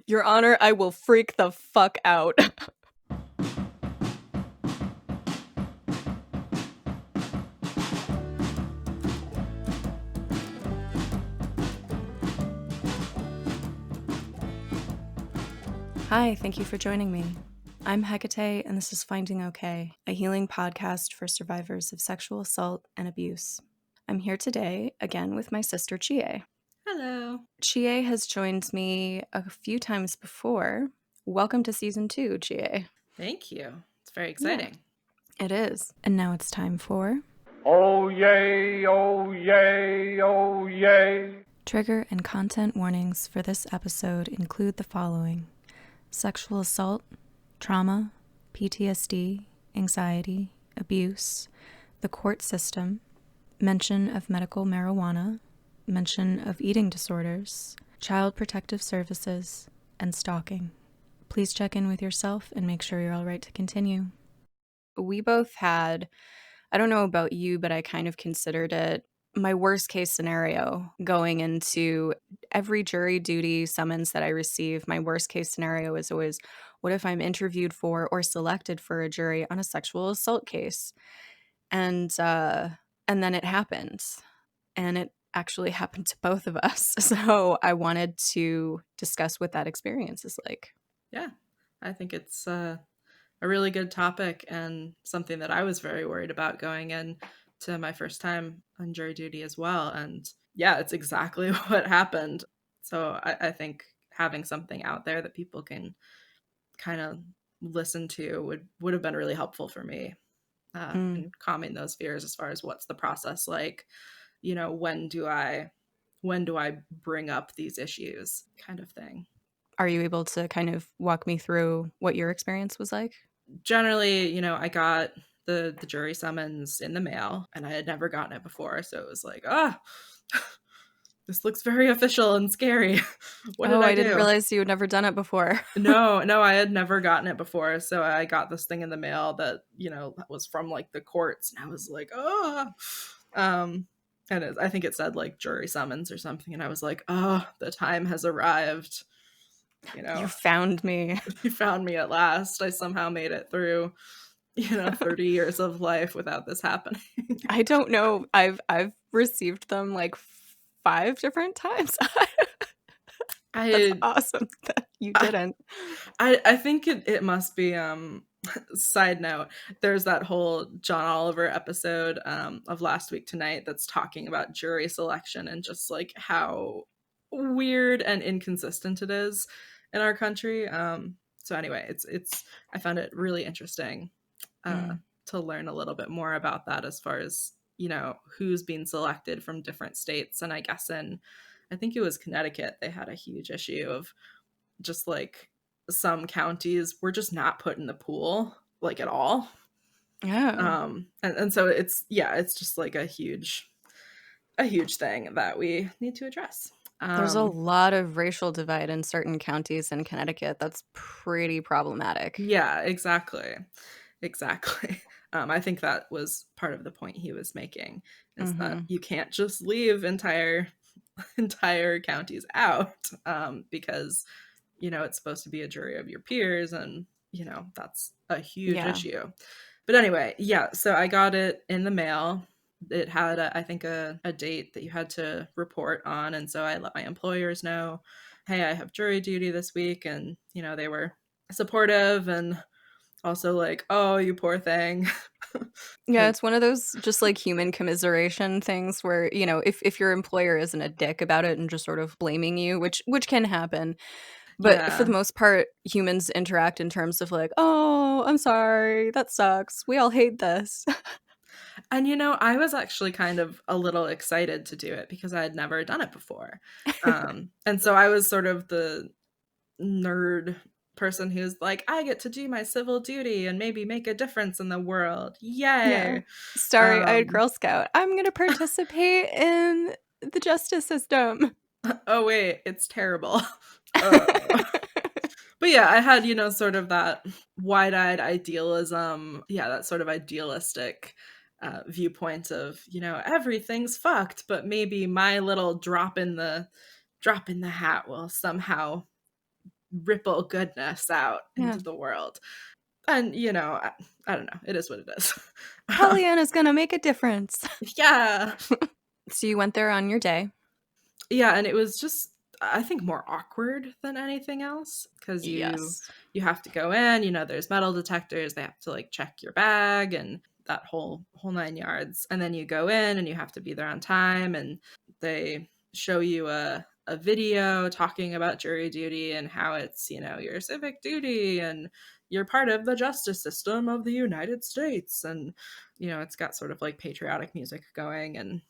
Your Honor, I will freak the fuck out. Hi, thank you for joining me. I'm Hecate, and this is Finding Okay, a healing podcast for survivors of sexual assault and abuse. I'm here today, again, with my sister, Chie. Hello. Chie has joined me a few times before. Welcome to Season 2, Chie. Thank you. It's very exciting. Yeah, it is. And now it's time for... Oh yay, oh yay, oh yay. Trigger and content warnings for this episode include the following: sexual assault, trauma, PTSD, anxiety, abuse, the court system, mention of medical marijuana, mention of eating disorders, child protective services, and stalking. Please check in with yourself and make sure you're all right to continue. We both had, I don't know about you, but I kind of considered it my worst case scenario going into every jury duty summons that I receive. My worst case scenario is always, what if I'm interviewed for or selected for a jury on a sexual assault case? And then it happened. And it actually happened to both of us. So I wanted to discuss what that experience is like. Yeah, I think it's a really good topic and something that I was very worried about going in to my first time on jury duty as well. And yeah, it's exactly what happened. So I think having something out there that people can kind of listen to would have been really helpful for me in calming those fears as far as what's the process like. You know, when do I bring up these issues kind of thing. Are you able to kind of walk me through what your experience was like? Generally, you know, I got the jury summons in the mail and I had never gotten it before. So it was like, this looks very official and scary. What did I do? Didn't realize you had never done it before. No, I had never gotten it before. So I got this thing in the mail that, you know, was from like the courts. And I was like, and I think it said like jury summons or something. And I was like, the time has arrived. You know, You found me. You found me at last. I somehow made it through, 30 years of life without this happening. I don't know. I've received them like 5 different times. That's awesome that you didn't. I think it must be side note, there's that whole John Oliver episode of Last Week Tonight that's talking about jury selection and just like how weird and inconsistent it is in our country. So anyway, it's I found it really interesting to learn a little bit more about that as far as, you know, who's being selected from different states. And I guess I think it was Connecticut, they had a huge issue of just like some counties were just not put in the pool like at all. Yeah. And so it's just like a huge thing that we need to address. There's a lot of racial divide in certain counties in Connecticut. That's pretty problematic. Yeah, exactly. I think that was part of the point he was making, is that you can't just leave entire counties out because, you know, it's supposed to be a jury of your peers, and, you know, that's a huge issue. But anyway, yeah, so I got it in the mail. It had, I think, a date that you had to report on. And so I let my employers know, hey, I have jury duty this week. And, you know, they were supportive and also like, oh, you poor thing. Yeah, it's one of those just like human commiseration things where, you know, if your employer isn't a dick about it and just sort of blaming you, which can happen. But for the most part, humans interact in terms of like, oh, I'm sorry, that sucks. We all hate this. And, you know, I was actually kind of a little excited to do it because I had never done it before. And so I was sort of the nerd person who's like, I get to do my civil duty and maybe make a difference in the world. Yay. Yeah. Starry-eyed Girl Scout. I'm going to participate in the justice system. Oh, wait, it's terrible. But yeah, I had, you know, sort of that wide-eyed idealism. Yeah, that sort of idealistic viewpoint of, you know, everything's fucked, but maybe my little drop in the hat will somehow ripple goodness out Yeah. into the world. And, I don't know. It is what it is. Pollyanna's gonna make a difference. Yeah. So you went there on your day. Yeah, and it was just, I think, more awkward than anything else because Yes. you have to go in, there's metal detectors, they have to like check your bag and that whole nine yards. And then you go in and you have to be there on time, and they show you a video talking about jury duty and how it's, your civic duty and you're part of the justice system of the United States. And, it's got sort of like patriotic music going and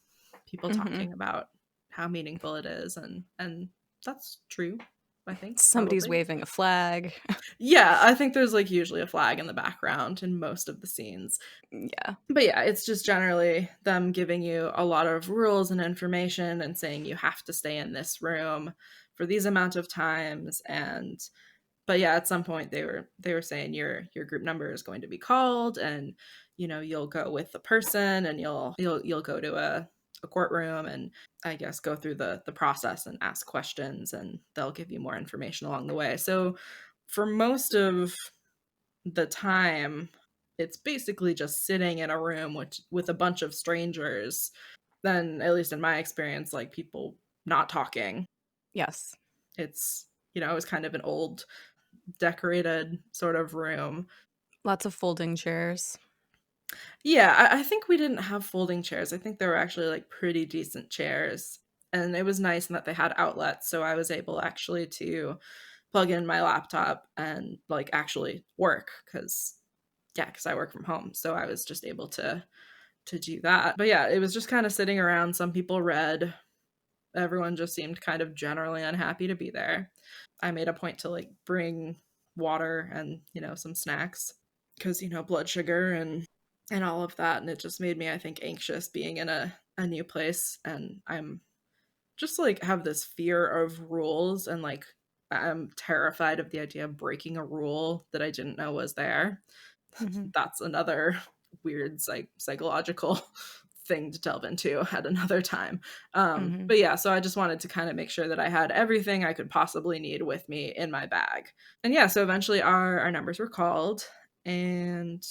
people talking about how meaningful it is, and that's true, I think. Somebody's Probably. waving a flag. Yeah, I think there's like usually a flag in the background in most of the scenes. Yeah. But yeah, it's just generally them giving you a lot of rules and information and saying you have to stay in this room for these amount of times. And but yeah, at some point they were saying your group number is going to be called, and you'll go with the person, and you'll go to a courtroom and I guess go through the process and ask questions, and they'll give you more information along the way. So for most of the time, it's basically just sitting in a room with a bunch of strangers. Then, at least in my experience, like people not talking. Yes. It's it was kind of an old decorated sort of room. Lots of folding chairs. Yeah, I think we didn't have folding chairs. I think they were actually like pretty decent chairs. And it was nice in that they had outlets. So I was able actually to plug in my laptop and like actually work because I work from home. So I was just able to do that. But yeah, it was just kind of sitting around. Some people read. Everyone just seemed kind of generally unhappy to be there. I made a point to like bring water and, some snacks because, blood sugar and all of that. And it just made me, I think, anxious being in a new place. And I'm just like have this fear of rules, and like I'm terrified of the idea of breaking a rule that I didn't know was there. That's another weird psychological thing to delve into at another time. But yeah, so I just wanted to kind of make sure that I had everything I could possibly need with me in my bag. And yeah, so eventually our numbers were called, and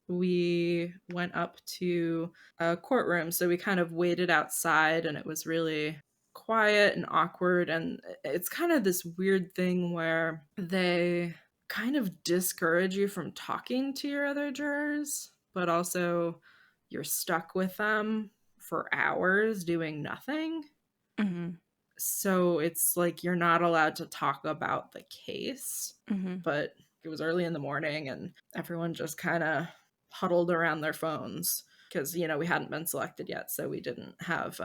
we went up to a courtroom. So we kind of waited outside, and it was really quiet and awkward. And it's kind of this weird thing where they kind of discourage you from talking to your other jurors, but also you're stuck with them for hours doing nothing. So it's like you're not allowed to talk about the case. But it was early in the morning and everyone just kind of huddled around their phones because, we hadn't been selected yet. So we didn't have,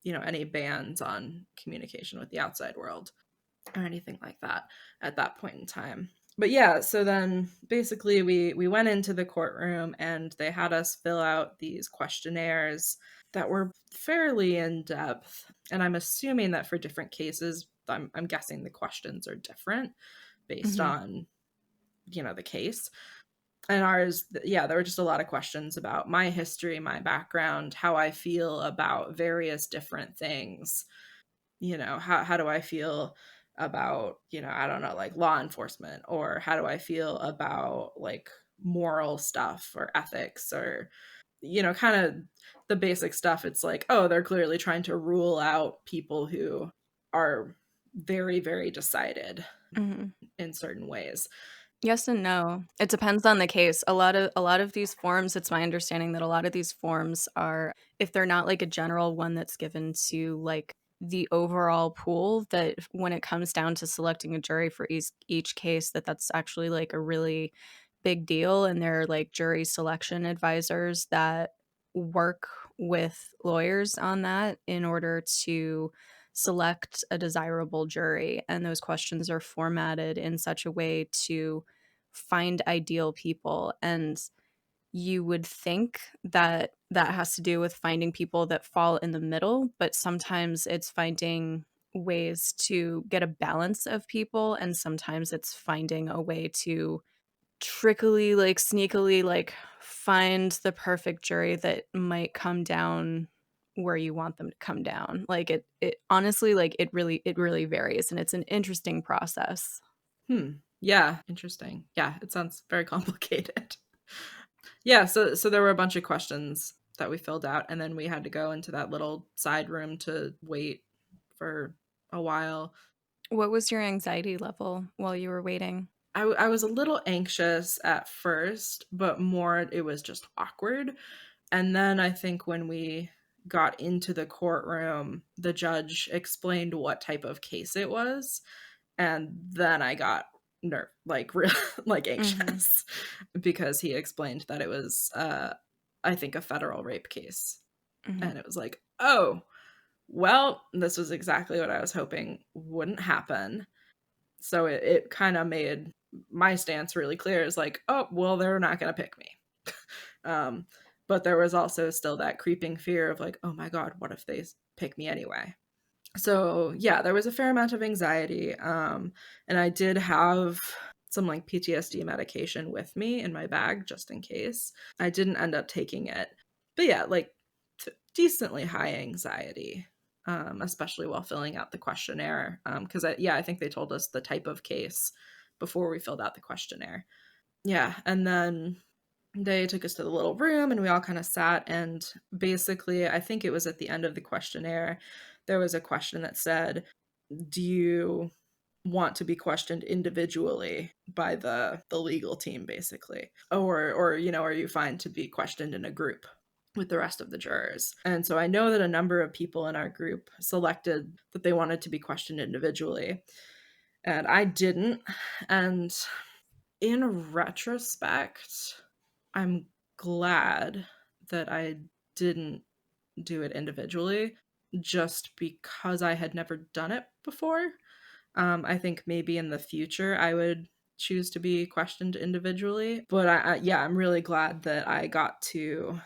any bans on communication with the outside world or anything like that at that point in time. But yeah, so then basically we went into the courtroom and they had us fill out these questionnaires that were fairly in depth. And I'm assuming that for different cases, I'm guessing the questions are different based on, the case. And ours, yeah, there were just a lot of questions about my history, my background, how I feel about various different things. How do I feel about, I don't know, like law enforcement, or how do I feel about like moral stuff or ethics, or, kind of the basic stuff. It's like, oh, they're clearly trying to rule out people who are very, very decided in certain ways. Yes and no. It depends on the case. A lot of these forms, it's my understanding that a lot of these forms are, if they're not like a general one that's given to like the overall pool, that when it comes down to selecting a jury for each case, that's actually like a really big deal. And there are like jury selection advisors that work with lawyers on that in order to select a desirable jury. And those questions are formatted in such a way to find ideal people. And you would think that that has to do with finding people that fall in the middle, but sometimes it's finding ways to get a balance of people, and sometimes it's finding a way to trickily, like sneakily, like find the perfect jury that might come down where you want them to come down. Like it honestly, like it really varies, and it's an interesting process. Yeah, interesting. Yeah, it sounds very complicated. Yeah, so there were a bunch of questions that we filled out, and then we had to go into that little side room to wait for a while. What was your anxiety level while you were waiting? I was a little anxious at first, but more it was just awkward. And then I think when we got into the courtroom, the judge explained what type of case it was, and then I got like real like anxious because he explained that it was I think a federal rape case. And it was like, "Oh, well, this was exactly what I was hoping wouldn't happen." So it kind of made my stance really clear. It's like, oh, well, they're not going to pick me. um, but there was also still that creeping fear of like, oh my God, what if they pick me anyway? So yeah, there was a fair amount of anxiety. And I did have some like PTSD medication with me in my bag just in case. I didn't end up taking it. But yeah, like decently high anxiety, especially while filling out the questionnaire. Because I think they told us the type of case before we filled out the questionnaire. Yeah, and then they took us to the little room and we all kind of sat, and basically I think it was at the end of the questionnaire there was a question that said, do you want to be questioned individually by the legal team basically, or are you fine to be questioned in a group with the rest of the jurors? And so I know that a number of people in our group selected that they wanted to be questioned individually, and I didn't. And in retrospect, I'm glad that I didn't do it individually just because I had never done it before. I think maybe in the future I would choose to be questioned individually. But yeah, I'm really glad that I got to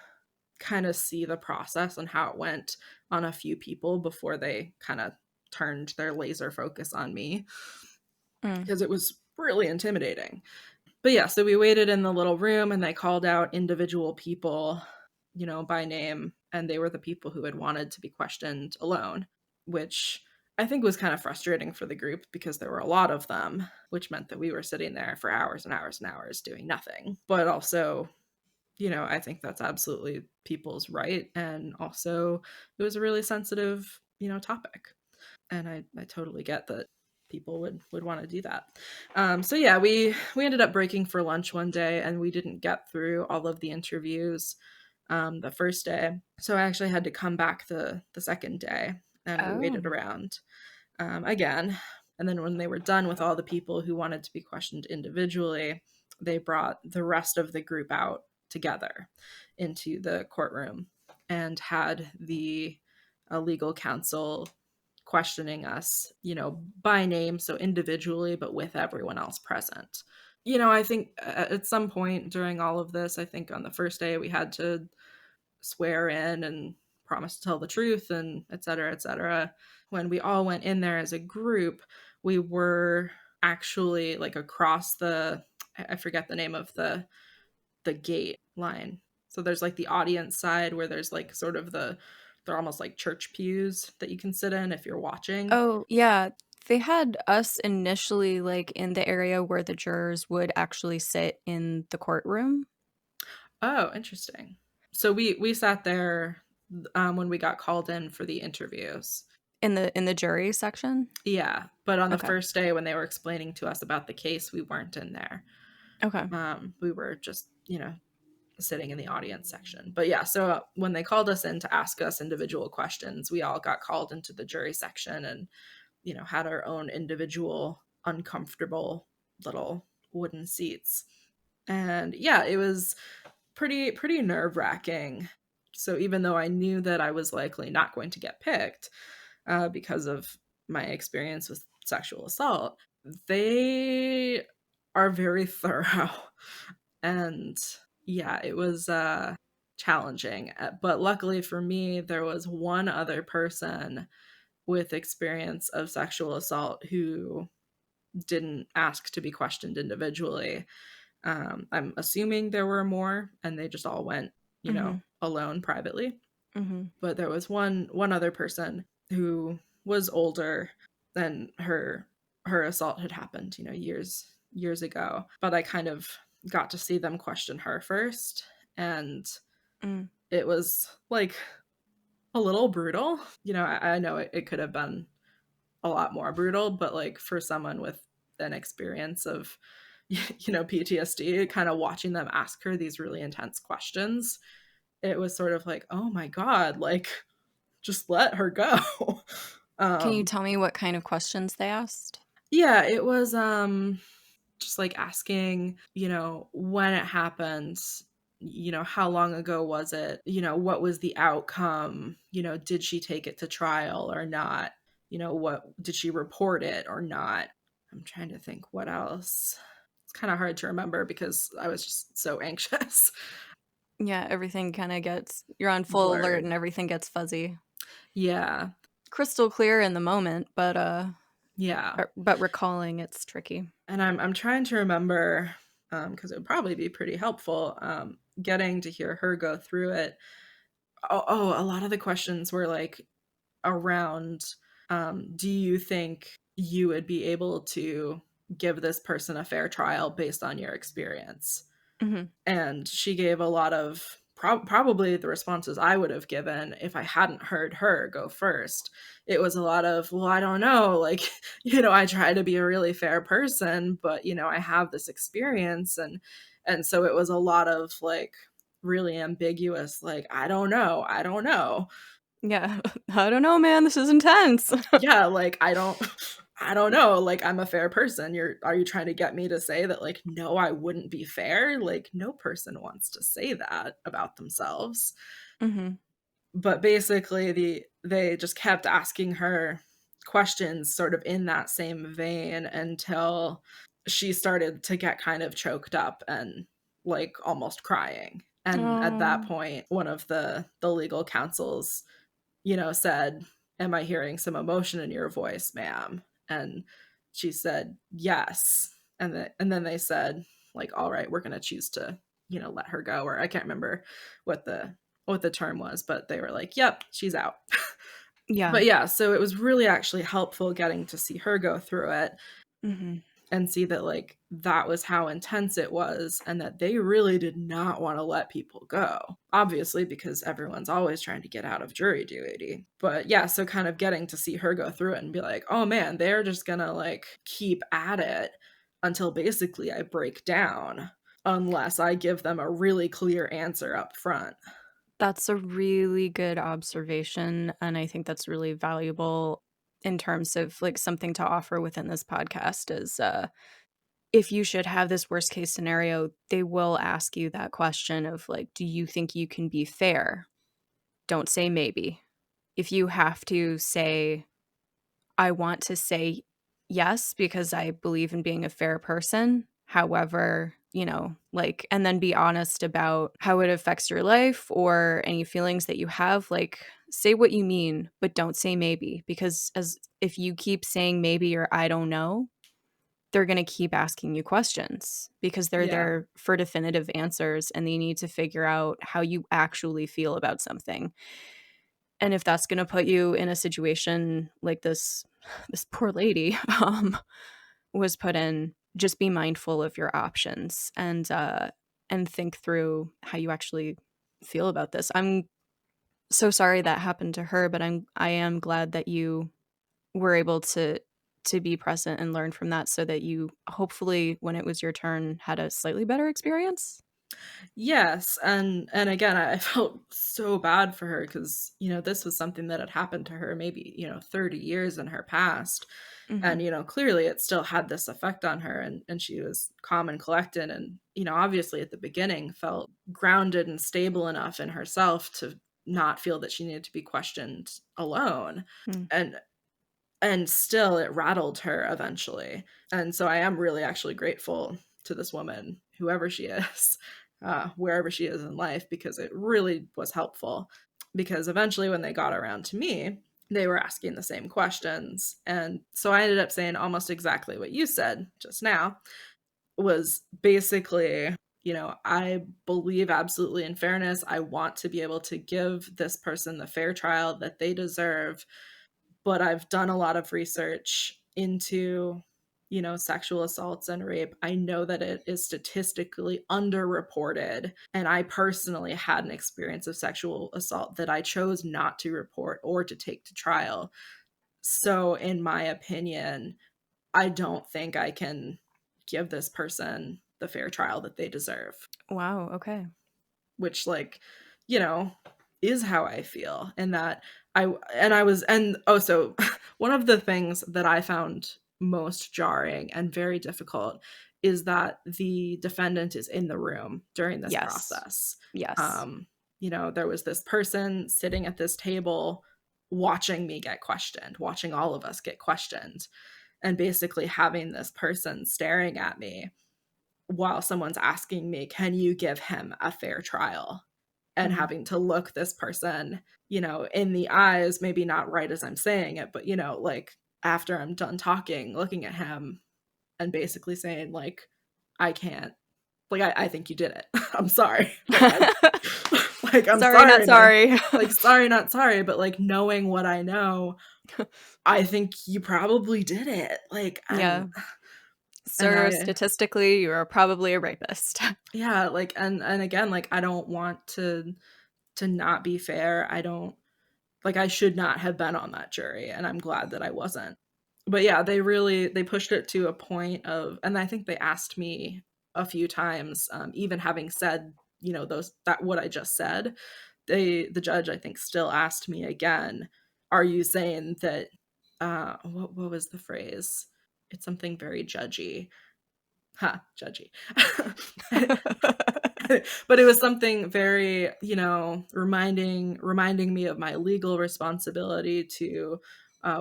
kind of see the process and how it went on a few people before they kind of turned their laser focus on me, because it was really intimidating. But yeah, so we waited in the little room and they called out individual people, by name, and they were the people who had wanted to be questioned alone, which I think was kind of frustrating for the group because there were a lot of them, which meant that we were sitting there for hours and hours and hours doing nothing. But also, I think that's absolutely people's right. And also, it was a really sensitive, topic. And I totally get that people would want to do that. So yeah, we ended up breaking for lunch one day, and we didn't get through all of the interviews the first day. So I actually had to come back the second day, and we waited around again. And then when they were done with all the people who wanted to be questioned individually, they brought the rest of the group out together into the courtroom and had the legal counsel questioning us, by name, so individually, but with everyone else present. I think at some point during all of this, I think on the first day we had to swear in and promise to tell the truth and et cetera, et cetera. When we all went in there as a group, we were actually like across I forget the name of the gate line. So there's like the audience side where there's like sort of they're almost like church pews that you can sit in if you're watching. Oh, yeah. They had us initially like in the area where the jurors would actually sit in the courtroom. Oh, interesting. So we sat there when we got called in for the interviews. In the jury section? Yeah, but on the Okay. first day when they were explaining to us about the case, we weren't in there. Okay. We were just, sitting in the audience section. But yeah, so when they called us in to ask us individual questions, we all got called into the jury section and, had our own individual uncomfortable little wooden seats. And yeah, it was pretty nerve-wracking. So even though I knew that I was likely not going to get picked because of my experience with sexual assault, they are very thorough. And yeah, it was challenging. But luckily for me, there was one other person with experience of sexual assault who didn't ask to be questioned individually. I'm assuming there were more and they just all went, Mhm. alone privately. Mm-hmm. But there was one other person who was older, and her assault had happened, years ago. But I kind of got to see them question her first, and Mm. it was like a little brutal. I know it could have been a lot more brutal, but like for someone with an experience of PTSD, kind of watching them ask her these really intense questions, it was sort of like, oh my god, like just let her go. Can you um tell me what kind of questions they asked? yeah, it was just like asking, when it happened, how long ago was it, what was the outcome, did she take it to trial or not, what did she report it or not. I'm trying to think what else. It's kind of hard to remember because I was just so anxious. Yeah, everything kind of gets, you're on full alert Blurred. and everything gets fuzzy. Yeah. Crystal clear in the moment, Yeah. but recalling it's tricky. And I'm trying to remember, because it would probably be pretty helpful, getting to hear her go through it. A lot of the questions were like around, do you think you would be able to give this person a fair trial based on your experience? Mm-hmm. And she gave a lot of probably the responses I would have given if I hadn't heard her go first. It was a lot of, well, I don't know, like, I try to be a really fair person, but I have this experience, and so it was a lot of like really ambiguous, like, I don't know. Yeah, I don't know, man. This is intense. Yeah, like, I don't know, like, I'm a fair person. Are you trying to get me to say that, like, no, I wouldn't be fair? Like, no person wants to say that about themselves. Mm-hmm. But basically they just kept asking her questions sort of in that same vein until she started to get kind of choked up and like almost crying. And at that Oh, point, one of the legal counsels, said, "Am I hearing some emotion in your voice, ma'am?" And she said, "Yes." And then they said, like, "All right, we're going to choose to, let her go." Or I can't remember what the term was, but they were like, "Yep, she's out." yeah. But yeah, so it was really actually helpful getting to see her go through it Mm-hmm. and see that like that was how intense it was, and that they really did not want to let people go, obviously, because everyone's always trying to get out of jury duty. But yeah, so kind of getting to see her go through it and be like, oh man, they're just gonna like keep at it until basically I break down, unless I give them a really clear answer up front. That's a really good observation, and I think that's really valuable in terms of like something to offer within this podcast is if you should have this worst case scenario, they will ask you that question of like, do you think you can be fair? Don't say maybe. If you have to say, I want to say yes because I believe in being a fair person. However, like, and then be honest about how it affects your life or any feelings that you have. Like, say what you mean, but don't say maybe, because as if you keep saying maybe or I don't know, they're going to keep asking you questions because they're Yeah. there for definitive answers and they need to figure out how you actually feel about something. And if that's going to put you in a situation like this poor lady was put in, just be mindful of your options and think through how you actually feel about this. I'm so sorry that happened to her, but I am glad that you were able to be present and learn from that so that you hopefully when it was your turn had a slightly better experience. Yes, and again, I felt so bad for her because, this was something that had happened to her maybe, 30 years in her past. Mhm. And, clearly it still had this effect on her, and she was calm and collected and, obviously at the beginning felt grounded and stable enough in herself to not feel that she needed to be questioned alone. Mm. And still it rattled her eventually. And so I am really actually grateful to this woman, whoever she is, wherever she is in life, because it really was helpful. Because eventually when they got around to me, they were asking the same questions. And so I ended up saying almost exactly what you said just now, was basically, I believe absolutely in fairness. I want to be able to give this person the fair trial that they deserve. But I've done a lot of research into, sexual assaults and rape. I know that it is statistically underreported. And I personally had an experience of sexual assault that I chose not to report or to take to trial. So, in my opinion, I don't think I can give this person the fair trial that they deserve. Wow, okay. Which, like, you know, is how I feel. And that so one of the things that I found most jarring and very difficult is that the defendant is in the room during this Yes. process. Yes. There was this person sitting at this table watching me get questioned, watching all of us get questioned, and basically having this person staring at me while someone's asking me, can you give him a fair trial? And having to look this person, in the eyes, maybe not right as I'm saying it, but, like after I'm done talking, looking at him and basically saying, like, I can't, like, I think you did it. I'm sorry. I'm sorry, not sorry. Like, sorry, not sorry. But, like, knowing what I know, I think you probably did it. Like, Yeah. and Sir, statistically, you are probably a rapist. yeah, like, and again, like, I don't want to not be fair. I should not have been on that jury, and I'm glad that I wasn't. But yeah, they pushed it to a point of, and I think they asked me a few times, even having said, what I just said, the judge, I think, still asked me again, are you saying that, what was the phrase? It's something very judgy. Judgy. But it was something very, reminding me of my legal responsibility to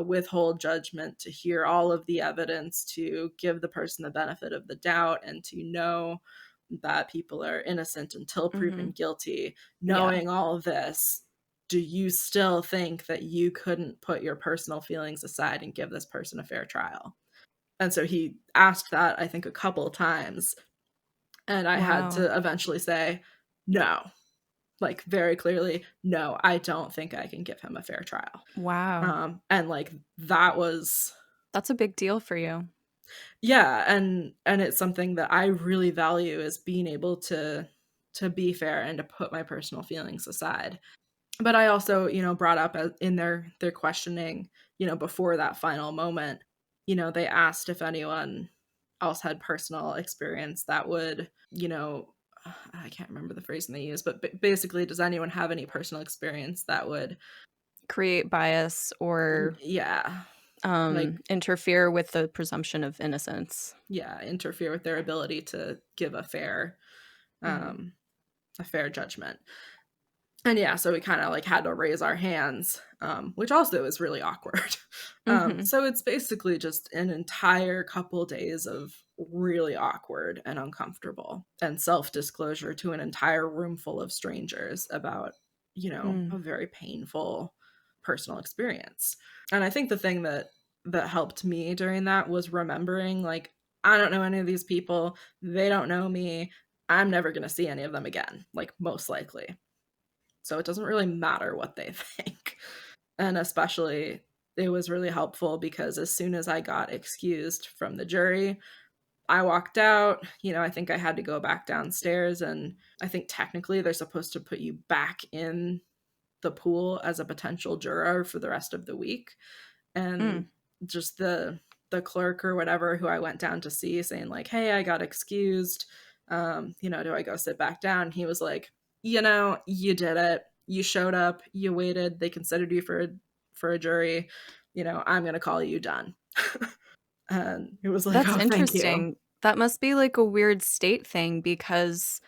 withhold judgment, to hear all of the evidence, to give the person the benefit of the doubt, and to know that people are innocent until proven guilty. Knowing all of this, do you still think that you couldn't put your personal feelings aside and give this person a fair trial? And so he asked that, I think, a couple of times. And I had to eventually say, no, like, very clearly, no, I don't think I can give him a fair trial. Wow. And like, That's a big deal for you. yeah. And it's something that I really value, is being able to be fair and to put my personal feelings aside. But I also, brought up in their questioning, before that final moment, they asked if anyone else had personal experience that would, I can't remember the phrasing they used, but basically, does anyone have any personal experience that would create bias or yeah, like, interfere with the presumption of innocence. yeah, interfere with their ability to give a fair judgment. And yeah, so we kind of like had to raise our hands, which also is really awkward. So it's basically just an entire couple days of really awkward and uncomfortable and self-disclosure to an entire room full of strangers about, a very painful personal experience. And I think the thing that helped me during that was remembering, like, I don't know any of these people. They don't know me. I'm never going to see any of them again, like, most likely. So it doesn't really matter what they think. And especially, it was really helpful because as soon as I got excused from the jury, I walked out. I think I had to go back downstairs, and I think technically they're supposed to put you back in the pool as a potential juror for the rest of the week. And just the clerk or whatever who I went down to see, saying, like, hey, I got excused. Do I go sit back down? He was like, you did it. You showed up, you waited, they considered you for a jury. I'm going to call you done. And it was like, That's oh, thank you. interesting. That must be like a weird state thing, because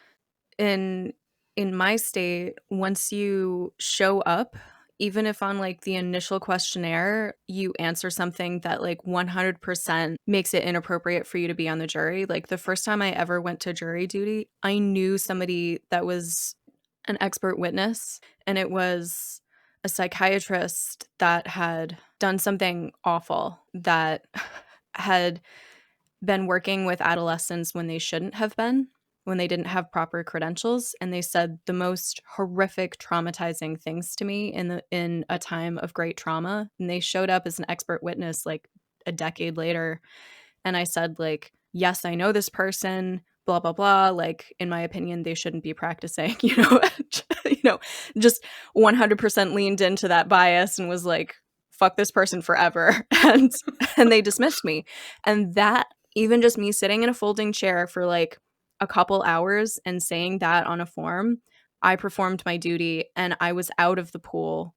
in my state, once you show up, even if on like the initial questionnaire you answer something that like 100% makes it inappropriate for you to be on the jury. Like the first time I ever went to jury duty, I knew somebody that was an expert witness, and it was a psychiatrist that had done something awful, that had been working with adolescents when they shouldn't have been, when they didn't have proper credentials, and they said the most horrific, traumatizing things to me in a time of great trauma. And they showed up as an expert witness like a decade later, and I said, like, yes, I know this person, blah blah blah. Like, in my opinion, they shouldn't be practicing. You know, just 100% leaned into that bias and was like, fuck this person forever, and they dismissed me. And that, even just me sitting in a folding chair for like a couple hours and saying that on a form, I performed my duty and I was out of the pool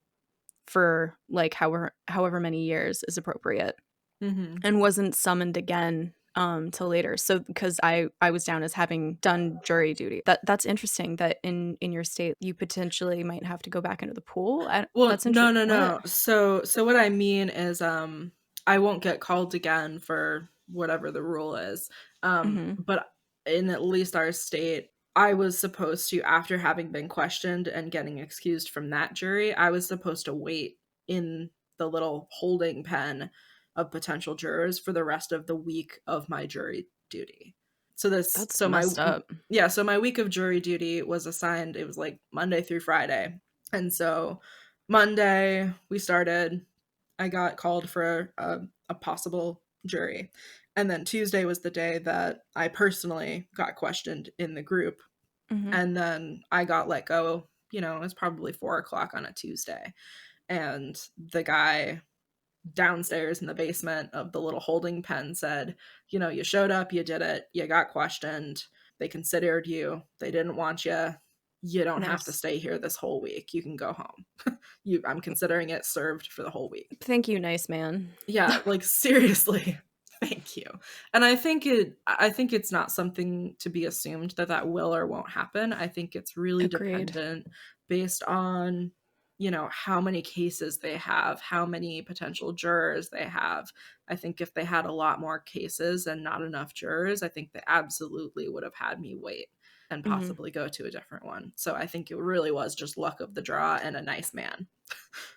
for like however many years is appropriate, Mm-hmm. and wasn't summoned again till later. So because I was down as having done jury duty. That's interesting that in your state you potentially might have to go back into the pool. Well, That's no, interesting. no, What? no. So what I mean is I won't get called again for whatever the rule is. Mm-hmm. But in at least our state, I was supposed to, after having been questioned and getting excused from that jury, I was supposed to wait in the little holding pen of potential jurors for the rest of the week of my jury duty. So this That's so my messed up. yeah, so my week of jury duty was assigned, it was like Monday through Friday. And so Monday we started, I got called for a possible jury. And then Tuesday was the day that I personally got questioned in the group. Mm-hmm. And then I got let go, it was probably 4 o'clock on a Tuesday. And the guy downstairs in the basement of the little holding pen said, you showed up, you did it, you got questioned, they considered you, they didn't want you, you don't have to Nice. stay here this whole week, you can go home. I'm considering it served for the whole week. Thank you, nice man. Yeah, like seriously. Thank you. And I think it's not something to be assumed that will or won't happen. I think it's really Agreed. dependent based on how many cases they have, how many potential jurors they have. I think if they had a lot more cases and not enough jurors, I think they absolutely would have had me wait and Mm-hmm. possibly go to a different one. So I think it really was just luck of the draw and a nice man.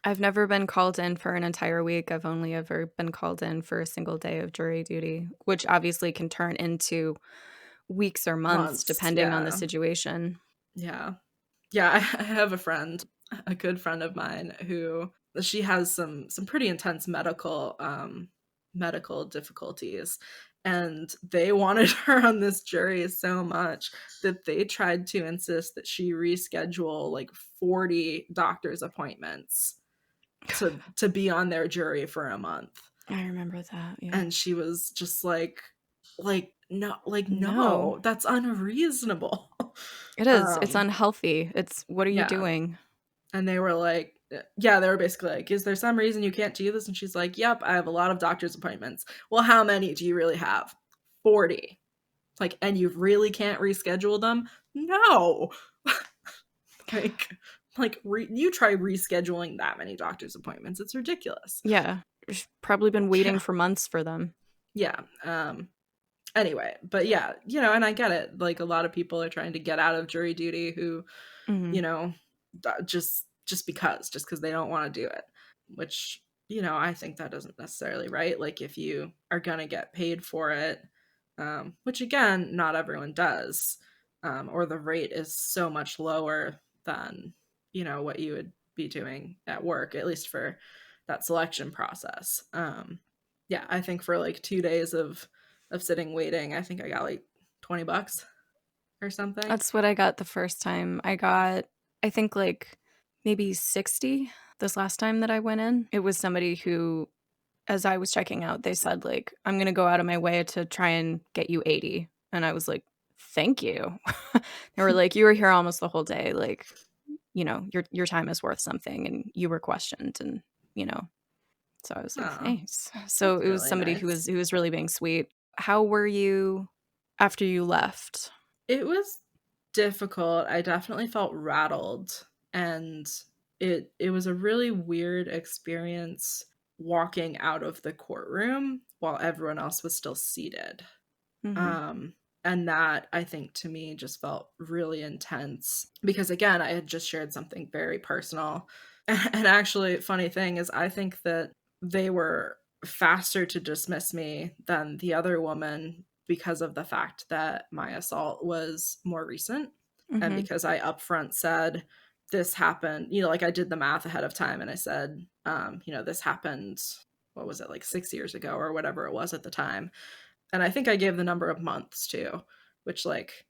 I've never been called in for an entire week. I've only ever been called in for a single day of jury duty, which obviously can turn into weeks or months Months, depending on the yeah. situation. Yeah. Yeah, I have a friend, a good friend of mine, who she has some pretty intense medical difficulties, and they wanted her on this jury so much that they tried to insist that she reschedule like 40 doctor's appointments to be on their jury for a month. I remember that. Yeah. And she was just no, No, no, that's unreasonable. it is. It's um unhealthy. It's what are you yeah. doing? And they were like, yeah, they were basically like, is there some reason you can't do this? And she's like, yep, I have a lot of doctor's appointments. Well, how many do you really have? 40. Like, and you really can't reschedule them? No. like, you try rescheduling that many doctor's appointments. It's ridiculous. Yeah. She's probably been waiting Yeah. for months for them. Yeah. Anyway, but yeah, and I get it. Like, a lot of people are trying to get out of jury duty who, Mm-hmm. you know, just because they don't want to do it, which, I think that doesn't necessarily right. Like, if you are going to get paid for it, which again, not everyone does, or the rate is so much lower than, what you would be doing at work, at least for that selection process. Yeah, I think for like 2 days of sitting waiting, I think I got like $20 or something. That's what I got the first time. I think, like maybe 60 this last time that I went in. It was somebody who, as I was checking out, they said, like, I'm going to go out of my way to try and get you 80. And I was like, thank you. They were like, you were here almost the whole day. Like, your time is worth something, and you were questioned, and, you know, so I was like, Oh, thanks. So that's it was really somebody nice. who was really being sweet. How were you after you left? It was difficult. I definitely felt rattled, and it was a really weird experience walking out of the courtroom while everyone else was still seated. Mm-hmm. Um and that, I think, to me just felt really intense because, again, I had just shared something very personal. And actually, funny thing is, I think that they were faster to dismiss me than the other woman because of the fact that my assault was more recent, and Mm-hmm. because I upfront said this happened, you know, like I did the math ahead of time and I said, you know, this happened, what was it, like 6 years ago or whatever it was at the time. And I think I gave the number of months too, which, like,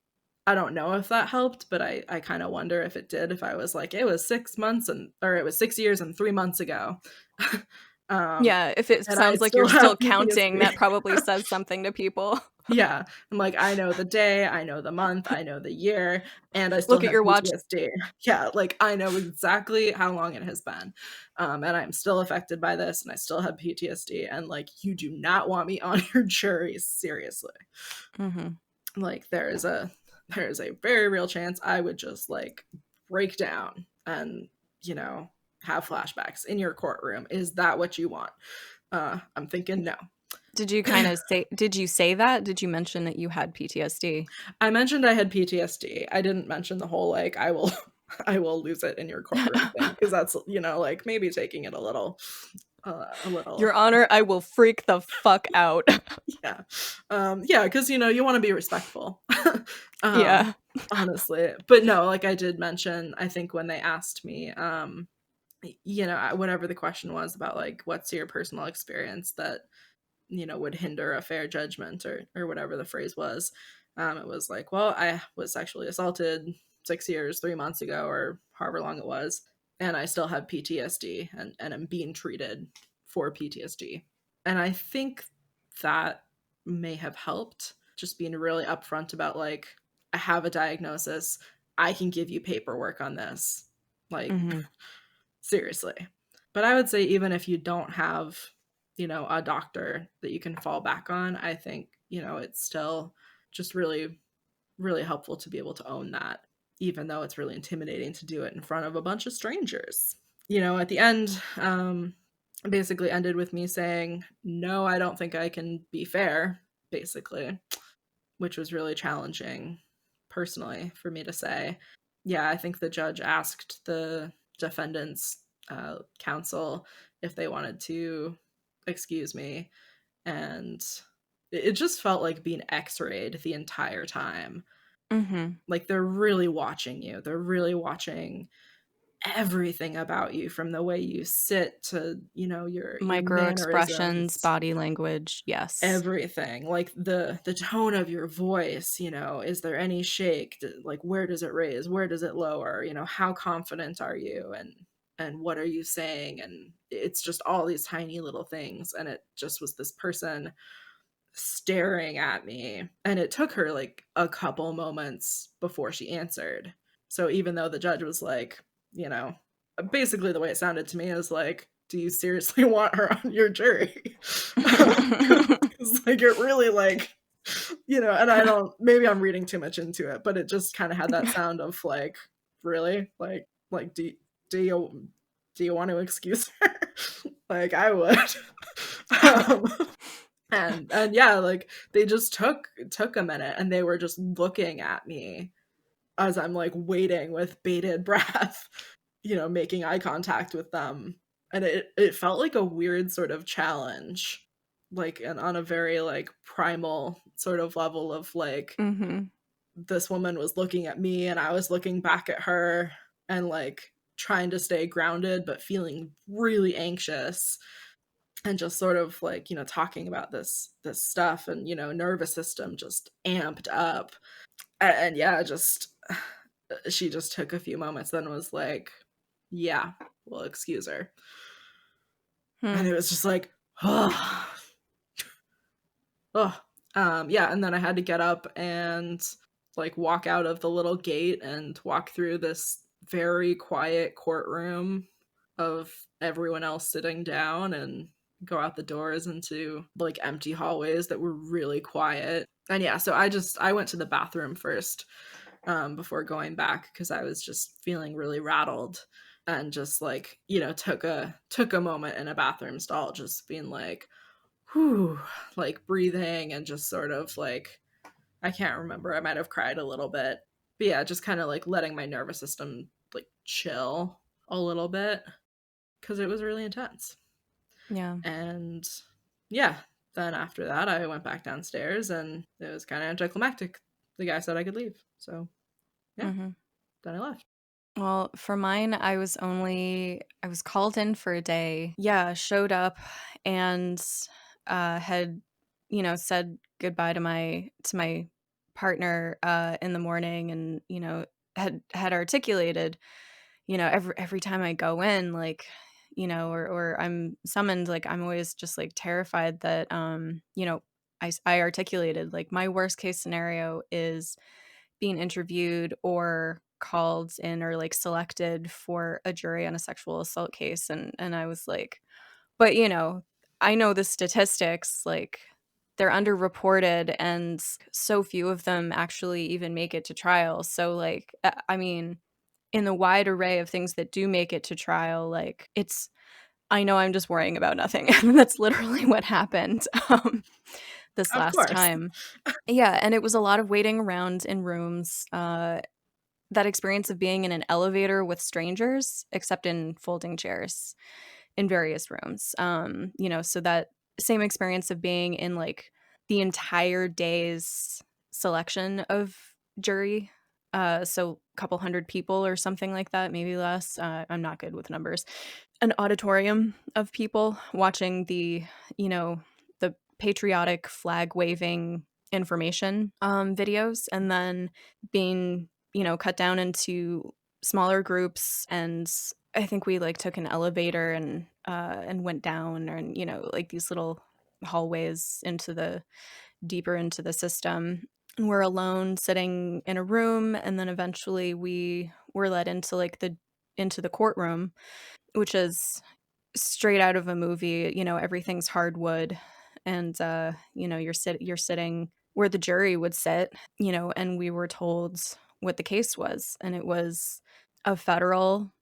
I don't know if that helped, but I kind of wonder if it did, if I was like, it was 6 months or it was 6 years and 3 months ago. Yeah, if it And I sounds like you're still have still counting, PTSD. that probably says something to people. Yeah. I'm like, I know the day, I know the month, I know the year, and I still Look at have your watch. PTSD. Yeah, like I know exactly how long it has been. And I'm still affected by this and I still have PTSD. And like, you do not want me on your jury, seriously. Mm-hmm. Like there is a very real chance I would just like break down and, you know, have flashbacks in your courtroom. Is that what you want? I'm thinking no. Did you kind of say, did you say that? Did you mention that you had PTSD? I mentioned I had PTSD. I didn't mention the whole like I will I will lose it in your courtroom thing, because that's, you know, like maybe taking it a little Your Honor, I will freak the fuck out. yeah. Yeah, because you know, you want to be respectful. Yeah. Honestly. But no, like I did mention, I think when they asked me, you know, whatever the question was about like what's your personal experience that, you know, would hinder a fair judgment, or whatever the phrase was, it was like, well, I was sexually assaulted 6 years 3 months ago, or however long it was, and I still have PTSD, and I'm being treated for PTSD. And I think that may have helped, just being really upfront about like, I have a diagnosis, I can give you paperwork on this, like Mm-hmm. seriously. But I would say even if you don't have, you know, a doctor that you can fall back on, I think, you know, it's still just really, really helpful to be able to own that, even though it's really intimidating to do it in front of a bunch of strangers. You know, at the end, basically ended with me saying, no, I don't think I can be fair, basically, which was really challenging personally for me to say. Yeah, I think the judge asked the defendant's counsel if they wanted to excuse me, and it just felt like being x-rayed the entire time. Mm-hmm. Like they're really watching you, they're really watching everything about you, from the way you sit to, you know, your Micro expressions, mannerisms, body language. Yes. everything, like the tone of your voice, you know, is there any shake, like where does it raise, where does it lower, you know, how confident are you, and what are you saying, and it's just all these tiny little things. And it just was this person staring at me, and it took her like a couple moments before she answered. So even though the judge was like, you know, basically the way it sounded to me is like, do you seriously want her on your jury? It's like, it really like, you know, and I don't, maybe I'm reading too much into it, but it just kind of had that sound of like, really, like do you want to excuse her? Like I would. um, and yeah, like they just took a minute, and they were just looking at me as I'm like waiting with bated breath, you know, making eye contact with them. And it felt like a weird sort of challenge, like, and on a very like primal sort of level of like, Mm-hmm. this woman was looking at me and I was looking back at her, and like trying to stay grounded but feeling really anxious, and just sort of like, you know, talking about this stuff, and, you know, nervous system just amped up. And yeah, just she just took a few moments, then was like, yeah, we'll excuse her. And it was just like, oh, oh. Yeah, and then I had to get up and like walk out of the little gate and walk through this very quiet courtroom of everyone else sitting down, and go out the doors into like empty hallways that were really quiet. And yeah, so I went to the bathroom first, before going back, because I was just feeling really rattled, and just like, you know, took a moment in a bathroom stall, just being like, whew, like breathing, and just sort of like, I can't remember, I might have cried a little bit, but yeah, just kind of like letting my nervous system like chill a little bit, because it was really intense. Yeah. And yeah, then after that, I went back downstairs, and it was kind of anticlimactic. The guy said I could leave. So, yeah, then I left. Well, for mine, I was called in for a day. Yeah, showed up and had, said goodbye to my partner in the morning, and, had articulated, every time I go in, like, or I'm summoned, like, I'm always just like terrified that, I articulated, like, my worst case scenario is being interviewed or called in or like selected for a jury on a sexual assault case, and I was like, but I know the statistics, like, they're underreported, and so few of them actually even make it to trial. So, like, I mean, in the wide array of things that do make it to trial, like, I know I'm just worrying about nothing. And that's literally what happened this Of last course. time. Yeah, and it was a lot of waiting around in rooms. That experience of being in an elevator with strangers, except in folding chairs in various rooms. So that same experience of being in like the entire day's selection of jury. So a couple hundred people or something like that, maybe less. I'm not good with numbers. An auditorium of people watching the patriotic flag waving information videos, and then being cut down into smaller groups. And I think we like took an elevator and went down, and like these little hallways into the deeper into the system. And we're alone sitting in a room, and then eventually we were led into like the courtroom, which is straight out of a movie. Everything's hardwood, and you're sitting where the jury would sit, and we were told what the case was, and it was a federal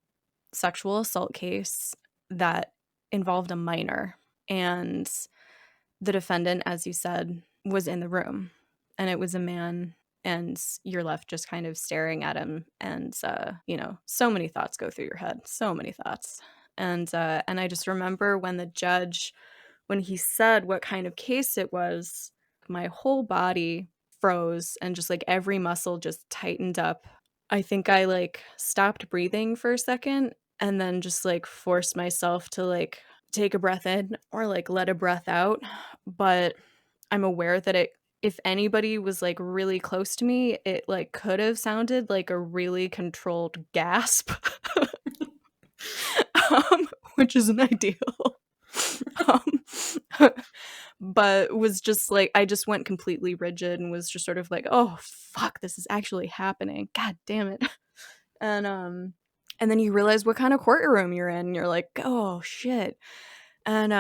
sexual assault case that involved a minor, and the defendant, as you said, was in the room, and it was a man, and you're left just kind of staring at him, and so many thoughts go through your head, so many thoughts. And I just remember when he said what kind of case it was, my whole body froze, and just like every muscle just tightened up. I think I like stopped breathing for a second, and then just like forced myself to like take a breath in or like let a breath out. But I'm aware that if anybody was like really close to me, it like could have sounded like a really controlled gasp, which isn't ideal. um, but was just like, I just went completely rigid and was just sort of like, oh fuck, this is actually happening. God damn it. And then you realize what kind of courtroom you're in, and you're like, oh shit. And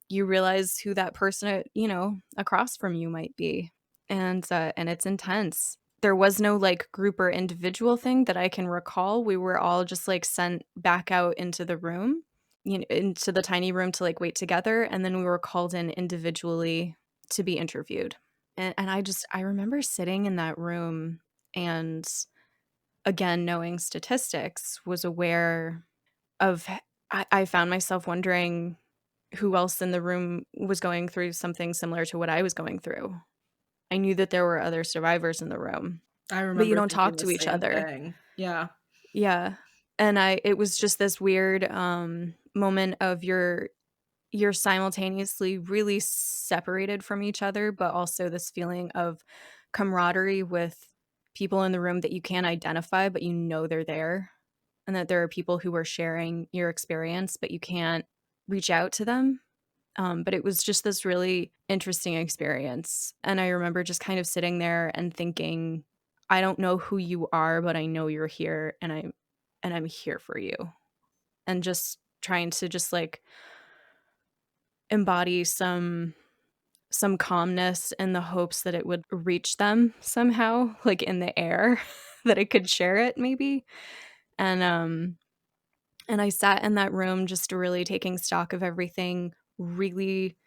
you realize who that person across from you might be. And it's intense. There was no like group or individual thing that I can recall. We were all just like sent back out into the room, into the tiny room to like wait together, and then we were called in individually to be interviewed. And I remember sitting in that room, and again, knowing statistics, was aware of I found myself wondering who else in the room was going through something similar to what I was going through. I knew that there were other survivors in the room, I but you remember don't thinking talk the to each same other. thing. Yeah. Yeah. And it was just this weird moment of you're simultaneously really separated from each other, but also this feeling of camaraderie with people in the room that you can't identify, but they're there, and that there are people who are sharing your experience, but you can't reach out to them. But it was just this really interesting experience. And I remember just kind of sitting there and thinking, I don't know who you are, but I know you're here, and I'm here for you. And just trying to just like embody some calmness in the hopes that it would reach them somehow, like in the air, that I could share it maybe. And I sat in that room just really taking stock of everything, really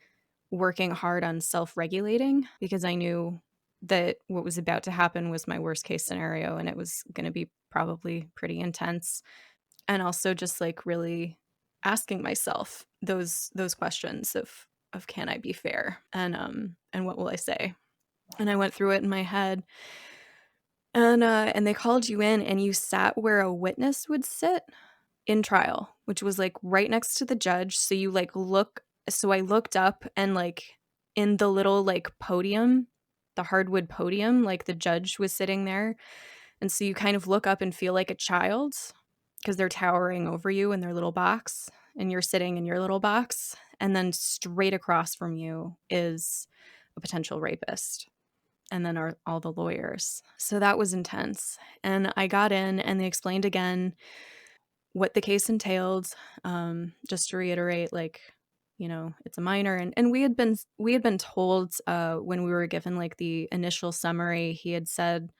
working hard on self-regulating, because I knew that what was about to happen was my worst case scenario, and it was going to be probably pretty intense. And also just like really asking myself those questions of of can I be fair, and what will I say? And I went through it in my head, and they called you in, and you sat where a witness would sit in trial, which was like right next to the judge. So you like look, so I looked up, and like in the little like podium, the hardwood podium, like the judge was sitting there. And so you kind of look up and feel like a child because they're towering over you in their little box, and you're sitting in your little box. And then straight across from you is a potential rapist. And then all the lawyers. So that was intense. And I got in, and they explained again what the case entailed. Just to reiterate, like, it's a minor, and we had been told when we were given like the initial summary, he had said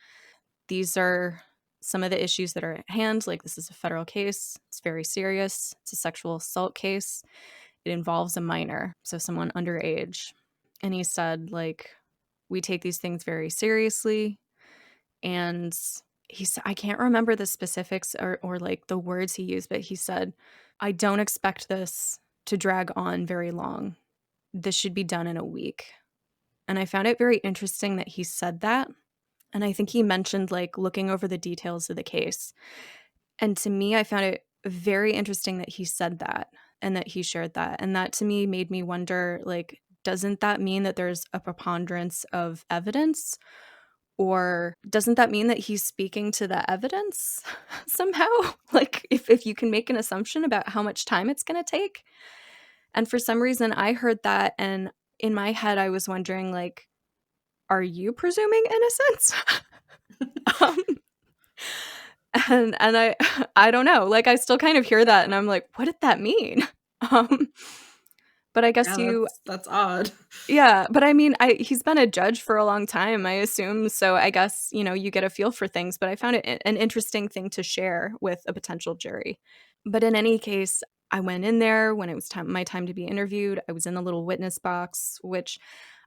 these are some of the issues that are at hand. Like, this is a federal case. It's very serious. It's a sexual assault case. It involves a minor, so someone underage. And he said, like, we take these things very seriously. And he said, I can't remember the specifics or like the words he used, but he said, I don't expect this to drag on very long. This should be done in a week. And I found it very interesting that he said that. And I think he mentioned like looking over the details of the case. And to me, I found it very interesting that he said that and that he shared that. And that to me made me wonder, like, doesn't that mean that there's a preponderance of evidence? Or doesn't that mean that he's speaking to the evidence somehow? Like, if you can make an assumption about how much time it's going to take. And for some reason, I heard that. And in my head, I was wondering, like, are you presuming innocence? um, and I don't know. Like, I still kind of hear that, and I'm like, what did that mean? Um, but I guess Yeah, that's odd. yeah, but I mean, he's been a judge for a long time, I assume. So I guess, you get a feel for things, but I found it an interesting thing to share with a potential jury. But in any case, I went in there when it was my time to be interviewed. I was in the little witness box, which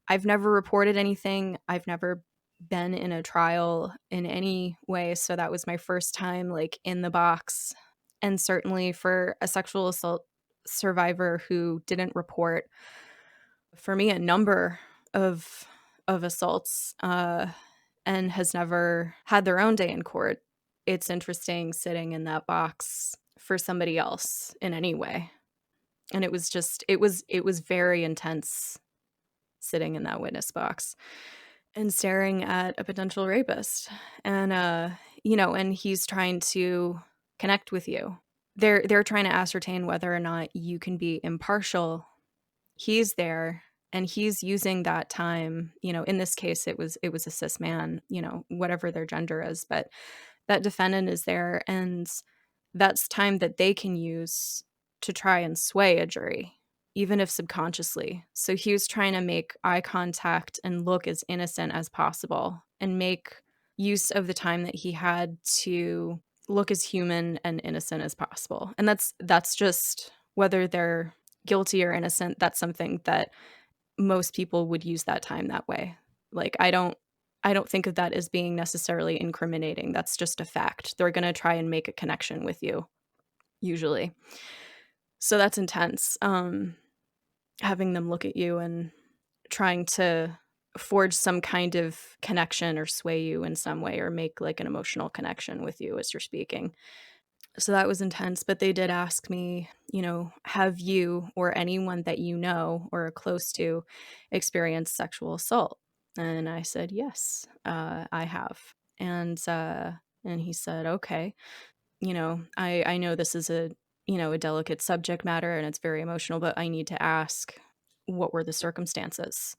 I've never reported anything. I've never been in a trial in any way. So that was my first time like in the box. And certainly for a sexual assault survivor who didn't report, for me, a number of assaults and has never had their own day in court, it's interesting sitting in that box for somebody else in any way. And it was just it was very intense sitting in that witness box and staring at a potential rapist. And and he's trying to connect with you. They're trying to ascertain whether or not you can be impartial. He's there, and he's using that time, in this case it was a cis man, whatever their gender is, but that defendant is there, and that's time that they can use to try and sway a jury, even if subconsciously. So he was trying to make eye contact and look as innocent as possible and make use of the time that he had to look as human and innocent as possible. And that's just whether they're guilty or innocent, that's something that most people would use that time that way. Like, I don't think of that as being necessarily incriminating. That's just a fact. They're going to try and make a connection with you, usually. So that's intense. Having them look at you and trying to forge some kind of connection or sway you in some way or make like an emotional connection with you as you're speaking. So that was intense, but they did ask me, have you or anyone that you know or are close to experienced sexual assault? And I said, yes, I have. And he said, okay, I know this is a delicate subject matter and it's very emotional, but I need to ask, what were the circumstances?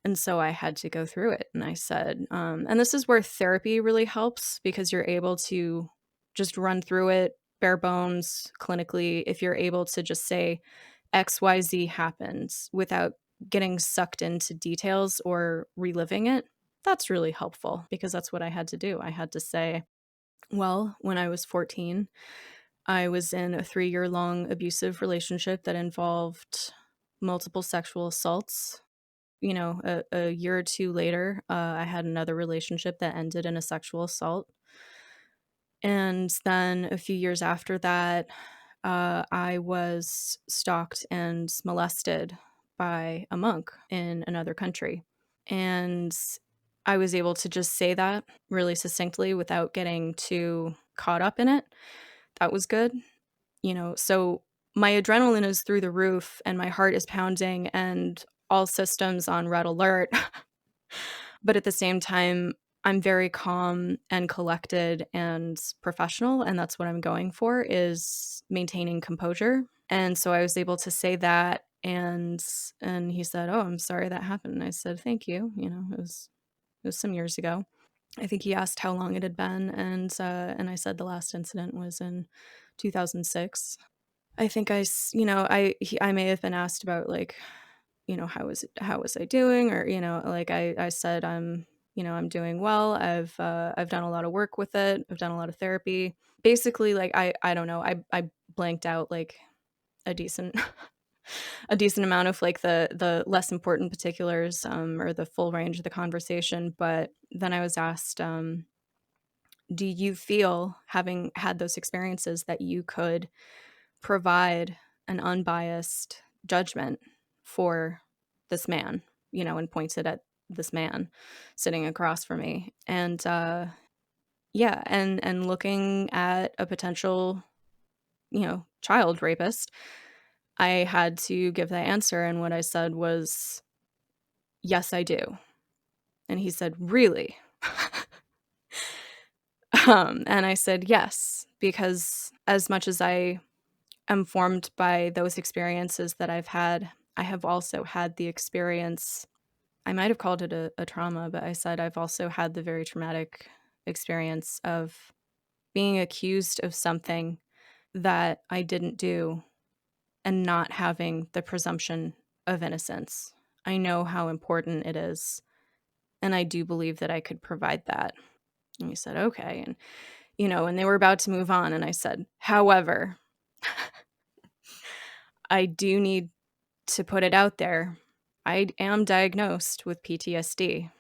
And so I had to go through it. And I said, and this is where therapy really helps, because you're able to just run through it bare bones clinically. If you're able to just say XYZ happens without getting sucked into details or reliving it, that's really helpful, because that's what I had to do. I had to say, well, when I was 14, I was in a 3-year-long abusive relationship that involved multiple sexual assaults. A year or two later, I had another relationship that ended in a sexual assault. And then a few years after that, I was stalked and molested by a monk in another country. And I was able to just say that really succinctly without getting too caught up in it. That was good. So my adrenaline is through the roof and my heart is pounding and all systems on red alert. But at the same time, I'm very calm and collected and professional, and that's what I'm going for, is maintaining composure. And so I was able to say that, and he said, "Oh, I'm sorry that happened." And I said, "Thank you." It was some years ago. I think he asked how long it had been, and I said the last incident was in 2006. I think I may have been asked about, like, how was I doing, or like I said, I'm doing well. I've done a lot of work with it. I've done a lot of therapy. Basically, like, I don't know. I blanked out like a decent a decent amount of, like, the less important particulars, or the full range of the conversation. But then I was asked, do you feel, having had those experiences, that you could provide an unbiased judgment for this man, and pointed at this man sitting across from me. And yeah, and looking at a potential, child rapist, I had to give that answer. And what I said was, yes, I do. And he said, really? And I said, yes, because as much as I am formed by those experiences that I've had, I have also had the experience. I might have called it a trauma, but I said I've also had the very traumatic experience of being accused of something that I didn't do and not having the presumption of innocence. I know how important it is, and I do believe that I could provide that. And he said, okay. And they were about to move on, and I said, however, I do need to put it out there. I am diagnosed with PTSD,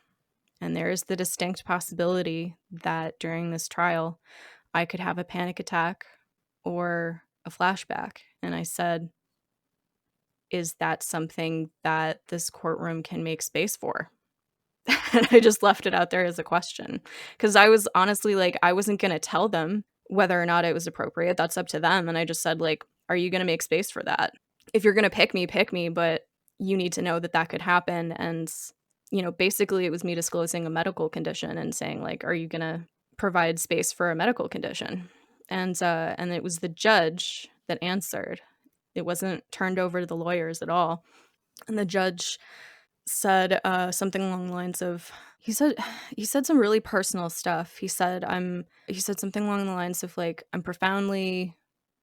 and there is the distinct possibility that during this trial, I could have a panic attack or a flashback. And I said, is that something that this courtroom can make space for? And I just left it out there as a question, because I was honestly, like, I wasn't going to tell them whether or not it was appropriate. That's up to them. And I just said, like, are you going to make space for that? If you're going to pick me, but you need to know that that could happen. And, basically it was me disclosing a medical condition and saying, like, are you going to provide space for a medical condition? And it was the judge that answered. It wasn't turned over to the lawyers at all. And the judge said something along the lines of, he said some really personal stuff. He said something along the lines of, like, I'm profoundly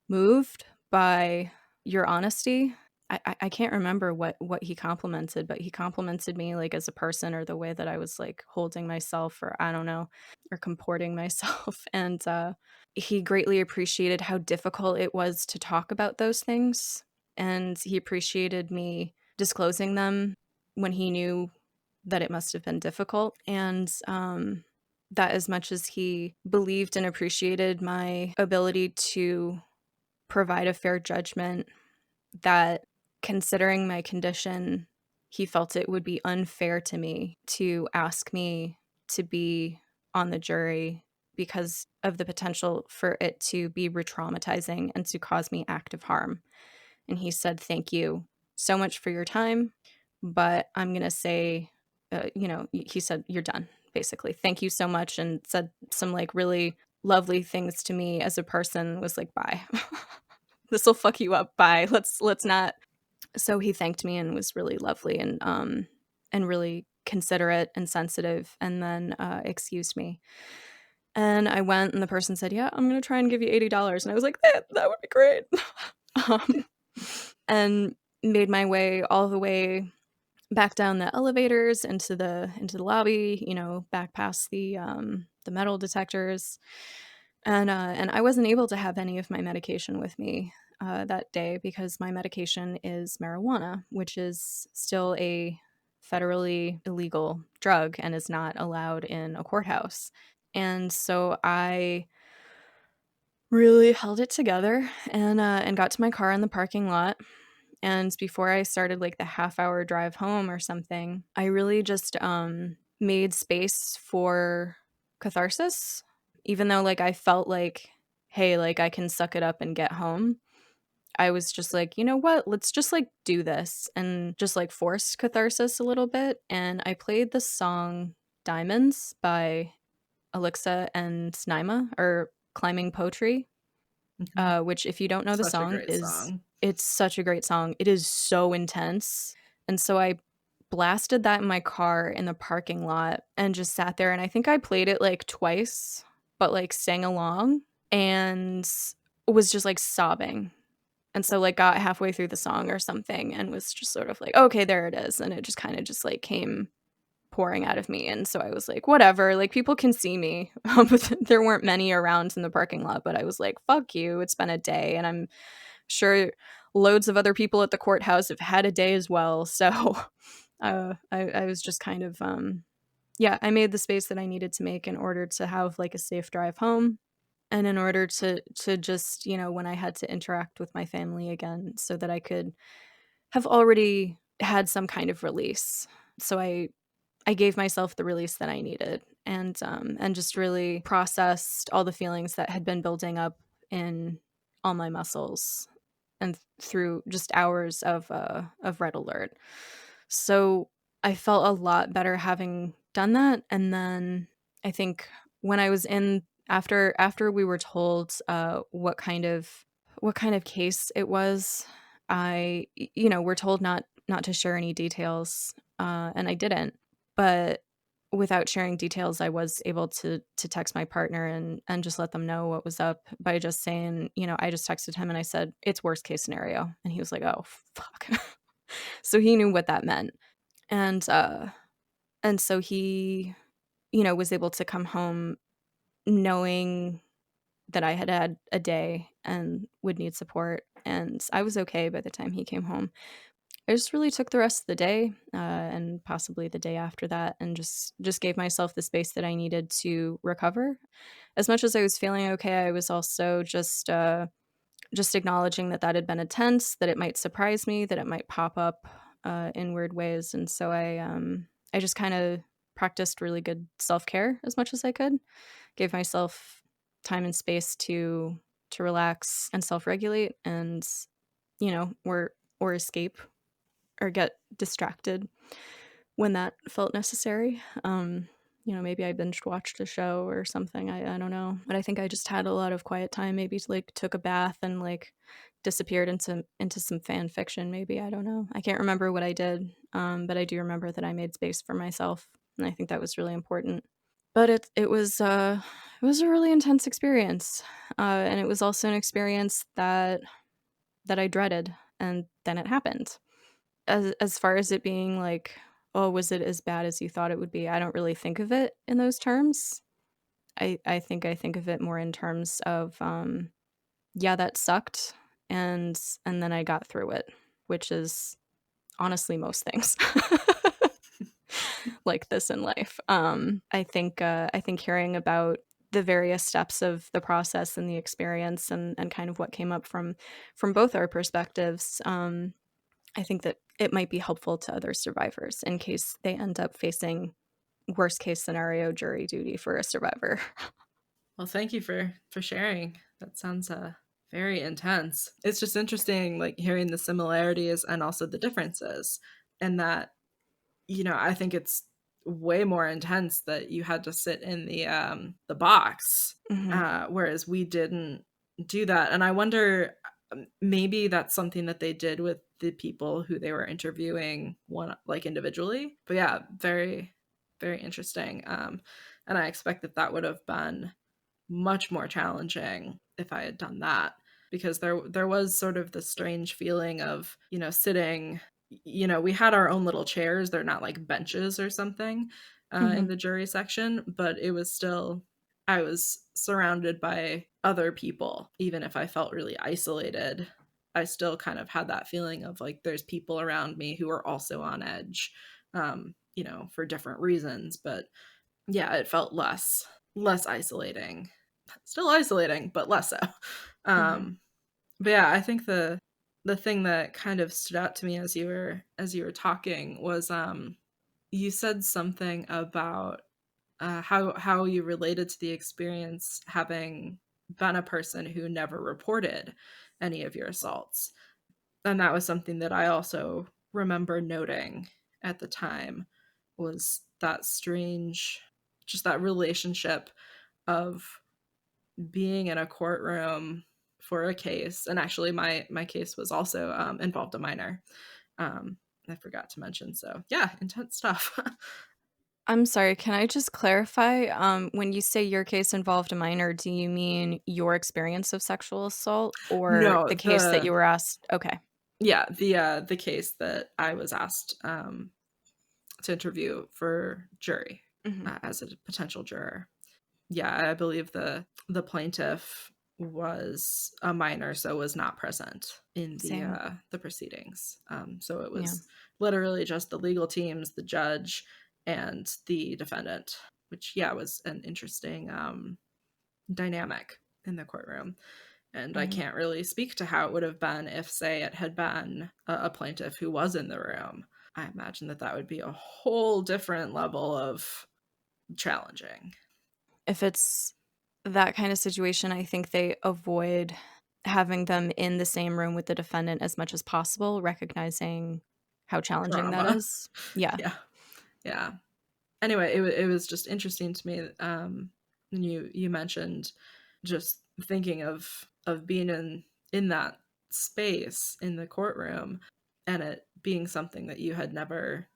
moved by your honesty. I can't remember what he complimented, but he complimented me, like, as a person, or the way that I was, like, holding myself, or I don't know, or comporting myself. And he greatly appreciated how difficult it was to talk about those things, and he appreciated me disclosing them when he knew that it must have been difficult. And that as much as he believed and appreciated my ability to provide a fair judgment, that, considering my condition, he felt it would be unfair to me to ask me to be on the jury because of the potential for it to be re-traumatizing and to cause me active harm. And he said, thank you so much for your time, but I'm going to say, he said, you're done, basically. Thank you so much, and said some, like, really lovely things to me as a person. Was like, bye. This will fuck you up. Bye. Let's not. So he thanked me and was really lovely, and really considerate and sensitive, and then excused me. And I went, and the person said, yeah, I'm going to try and give you $80. And I was like, that would be great. And made my way all the way back down the elevators into the lobby, back past the metal detectors. And I wasn't able to have any of my medication with me that day, because my medication is marijuana, which is still a federally illegal drug and is not allowed in a courthouse. And so I really held it together, and got to my car in the parking lot, And before I started like the half-hour drive home or something, I really just made space for catharsis. Even though like I felt like, hey, like I can suck it up and get home, I was just like, you know what? Let's just like do this, and just like forced catharsis a little bit. And I played the song Diamonds by Alexa and Naima, or Climbing Poetry, Mhm. which if you don't know the Such a song, great song. it's such a great song. It is so intense. And so I blasted that in my car in the parking lot and just sat there, and I think I played it like twice, but like sang along and was just like sobbing. And so like got halfway through the song or something and was just sort of like, okay, there it is. And it just kind of just like came pouring out of me. And so I was like, whatever, like people can see me. But there weren't many around in the parking lot, but I was like, fuck you. It's been a day. And I'm sure loads of other people at the courthouse have had a day as well. So I was just kind of, yeah, I made the space that I needed to make in order to have like a safe drive home. And in order to just, you know, when I had to interact with my family again, so that I could have already had some kind of release. So I gave myself the release that I needed, and just really processed all the feelings that had been building up in all my muscles, and through just hours of red alert. So I felt a lot better having done that. And then I think when I was in, after we were told what kind of case it was, you know, we're told not to share any details, and I didn't. But without sharing details, I was able to text my partner and just let them know what was up by just saying, you know, I just texted him and I said, it's worst case scenario. And he was like, oh, fuck. So he knew what that meant. And and so he, you know, was able to come home knowing that I had had a day and would need support. And I was okay by the time he came home. I just really took the rest of the day, and possibly the day after that, and just gave myself the space that I needed to recover. As much as I was feeling okay, I was also just acknowledging that that had been intense, that it might surprise me, that it might pop up in weird ways. And so I just kind of practiced really good self care as much as I could. Gave myself time and space to relax and self regulate, and you know, or escape or get distracted when that felt necessary. You know, maybe I binge watched a show or something. I don't know. But I think I just had a lot of quiet time, maybe like took a bath and like disappeared into some fan fiction, maybe. I don't know. I can't remember what I did. But I do remember that I made space for myself. And I think that was really important. But it was a really intense experience. And it was also an experience that I dreaded, and then it happened. As far as it being like, oh, was it as bad as you thought it would be? I don't really think of it in those terms. I think of it more in terms of, yeah, that sucked, and then I got through it, which is honestly most things like this in life. I think hearing about the various steps of the process and the experience, and kind of what came up from both our perspectives, I think that it might be helpful to other survivors in case they end up facing worst case scenario jury duty for a survivor. Well, thank you for sharing. That sounds very intense. It's just interesting, like hearing the similarities and also the differences, and that, you know, I think it's way more intense that you had to sit in the box, Hmm. whereas we didn't do that. And I wonder, maybe that's something that they did with the people who they were interviewing, one like individually. But yeah, very very interesting. And I expect that that would have been much more challenging if I had done that, because there was sort of the strange feeling of, you know, sitting, you know, we had our own little chairs. They're not like benches or something in Hmm. the jury section, but it was still, I was surrounded by other people. Even if I felt really isolated, I still kind of had that feeling of like there's people around me who are also on edge, you know, for different reasons. But yeah, it felt less isolating. Still isolating, but less so. Hmm. Um, but yeah, I think the thing that kind of stood out to me as you were talking was you said something about how you related to the experience having been a person who never reported any of your assaults. And that was something that I also remember noting at the time, was that strange, just that relationship of being in a courtroom for a case. And actually my case was also involved a minor. um, I forgot to mention. So yeah, intense stuff. I'm sorry, can I just clarify? When you say your case involved a minor, do you mean your experience of sexual assault or No, the case that you were asked? Okay. yeah, the case that I was asked to interview for jury Mhm. as a potential juror. Yeah, I believe the plaintiff was a minor, so was not present in Same. the proceedings. So it Yeah. was literally just the legal teams, the judge, and the defendant, which yeah was an interesting dynamic in the courtroom. And I Mhm. can't really speak to how it would have been if, say, it had been a plaintiff who was in the room. I imagine that that would be a whole different level of challenging. If it's that kind of situation, I think they avoid having them in the same room with the defendant as much as possible, recognizing how challenging that Trauma. is. Yeah. Yeah. Yeah. Anyway, it was just interesting to me. And you mentioned just thinking of being in that space in the courtroom, and it being something that you had never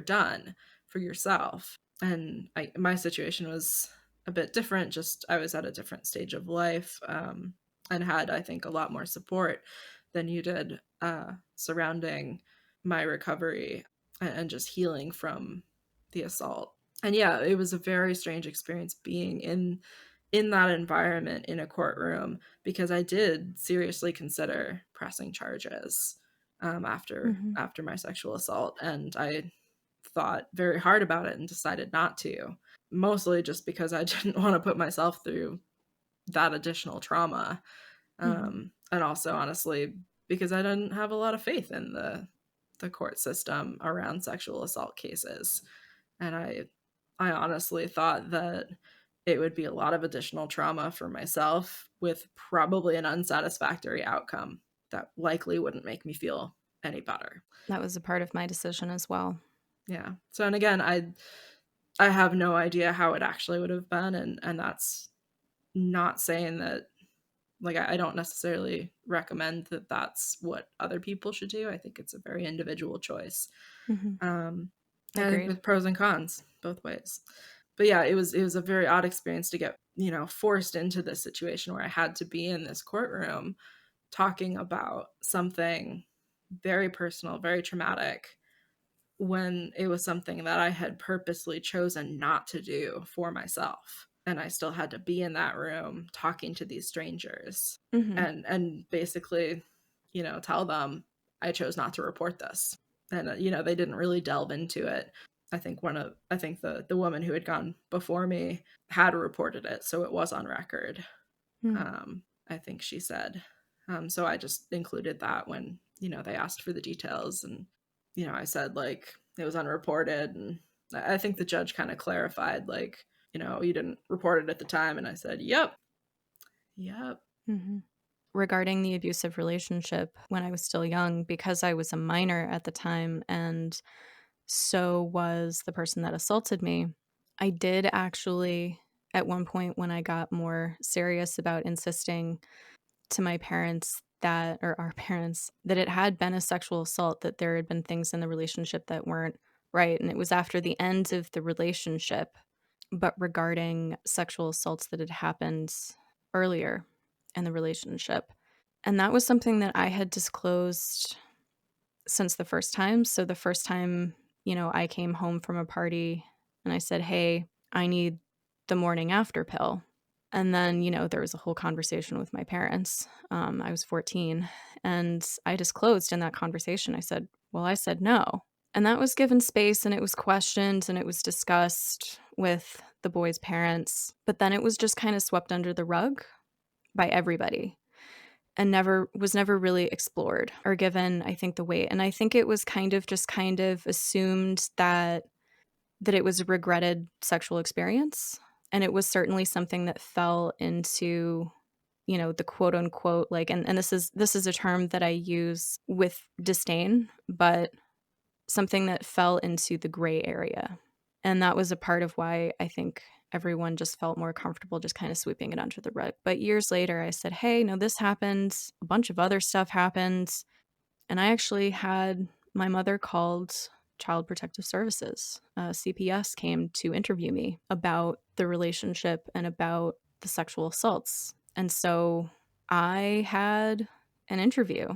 done for yourself. And my situation was a bit different. Just I was at a different stage of life, and had, I think, a lot more support than you did surrounding my recovery and just healing from the assault. And yeah, it was a very strange experience being in that environment in a courtroom, because I did seriously consider pressing charges Mhm. after my sexual assault, and I thought very hard about it and decided not to, mostly just because I didn't want to put myself through that additional trauma, Mhm. and also honestly because I didn't have a lot of faith in the court system around sexual assault cases. And I honestly thought that it would be a lot of additional trauma for myself with probably an unsatisfactory outcome that likely wouldn't make me feel any better. That was a part of my decision as well. Yeah. So, and again, I have no idea how it actually would have been, and that's not saying that, like, I don't necessarily recommend that that's what other people should do. I think it's a very individual choice. Mhm. Um, I think Agreed. with pros and cons both ways. But yeah, it was a very odd experience to get, forced into this situation where I had to be in this courtroom talking about something very personal, very traumatic, when it was something that I had purposely chosen not to do for myself. And I still had to be in that room talking to these strangers Mhm. and basically, tell them I chose not to report this. And they didn't really delve into it. I think the woman who had gone before me had reported it, so it was on record. Mm. I think she said. So I just included that when, they asked for the details, and, I said, like, it was unreported. And I think the judge kind of clarified, like, you didn't report it at the time. And I said, yep, yep. Mhm. Regarding the abusive relationship when I was still young, because I was a minor at the time and so was the person that assaulted me, I did actually, at one point when I got more serious about insisting to my parents that, or our parents, that it had been a sexual assault, that there had been things in the relationship that weren't right. And it was after the end of the relationship, but regarding sexual assaults that had happened earlier in the relationship. And that was something that I had disclosed since the first time. So the first time, I came home from a party and I said, "Hey, I need the morning after pill." And then, there was a whole conversation with my parents. I was 14 and I disclosed in that conversation. I said, "Well, I said no." And that was given space and it was questioned and it was discussed with the boys' parents. But then it was just kind of swept under the rug by everybody. and was never really explored or given, I think, the weight. And I think it was kind of assumed that it was a regretted sexual experience. And it was certainly something that fell into, the quote unquote, like, and this is a term that I use with disdain, but something that fell into the gray area. And that was a part of why I think everyone just felt more comfortable just kind of sweeping it under the rug. But years later, I said, hey, no, this happened. A bunch of other stuff happened. And I actually had my mother called Child Protective Services. CPS came to interview me about the relationship and about the sexual assaults. And so I had an interview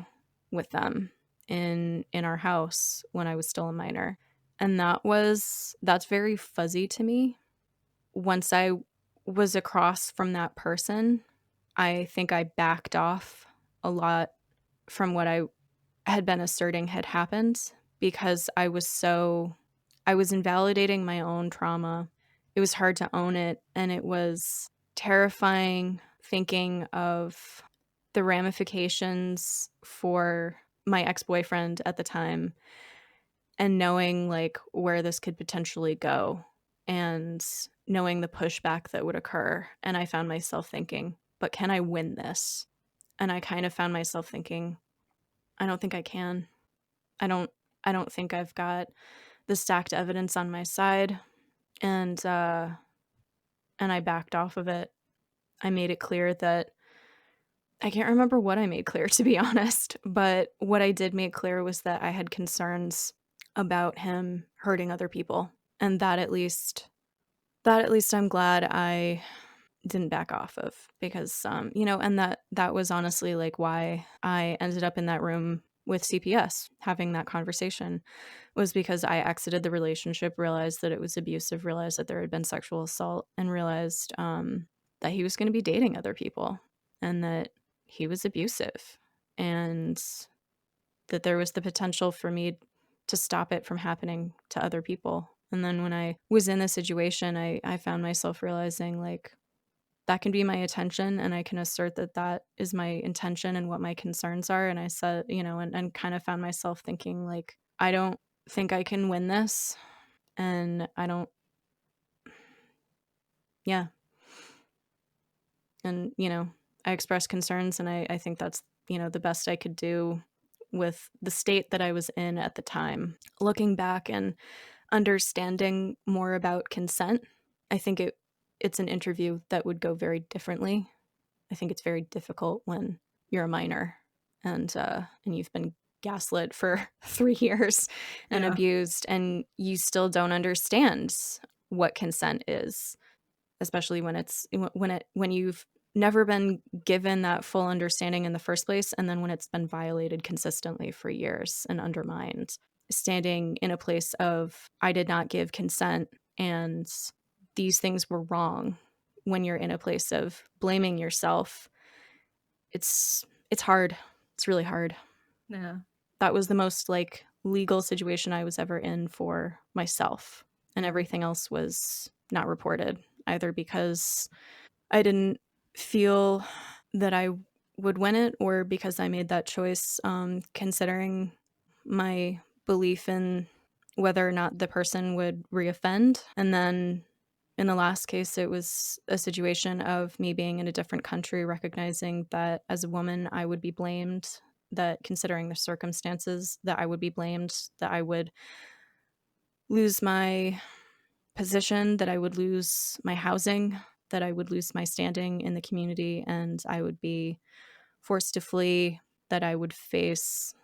with them in our house when I was still a minor. And that's very fuzzy to me. Once I was across from that person, I think I backed off a lot from what I had been asserting had happened, because I was invalidating my own trauma. It was hard to own it, and it was terrifying thinking of the ramifications for my ex-boyfriend at the time, and knowing like where this could potentially go, and knowing the pushback that would occur. And I found myself thinking, but can I win this? And I kind of found myself thinking, I don't think I can. I don't think I've got the stacked evidence on my side. And I backed off of it. I made it clear that I can't remember what I made clear, to be honest, but what I did make clear was that I had concerns about him hurting other people. And that at least I'm glad I didn't back off of, because and that was honestly like why I ended up in that room with CPS having that conversation, was because I exited the relationship, realized that it was abusive, realized that there had been sexual assault, and realized that he was going to be dating other people, and that he was abusive, and that there was the potential for me to stop it from happening to other people. And then when I was in this situation, I found myself realizing like that can be my attention, and I can assert that that is my intention and what my concerns are. And I said, and kind of found myself thinking like, I don't think I can win this. And I don't, yeah. And, I expressed concerns, and I think that's, the best I could do with the state that I was in at the time. Looking back and understanding more about consent, I think it's an interview that would go very differently. I think it's very difficult when you're a minor and you've been gaslit for 3 years and abused, and you still don't understand what consent is, especially when you've never been given that full understanding in the first place, and then when it's been violated consistently for years and undermined. Standing in a place of, I did not give consent and these things were wrong, when you're in a place of blaming yourself, it's hard. It's really hard. Yeah. That was the most like legal situation I was ever in for myself, and everything else was not reported, either because I didn't feel that I would win it, or because I made that choice considering my belief in whether or not the person would reoffend. And then in the last case, it was a situation of me being in a different country, recognizing that as a woman, I would be blamed, that considering the circumstances, that I would be blamed, that I would lose my position, that I would lose my housing, that I would lose my standing in the community, and I would be forced to flee, that I would face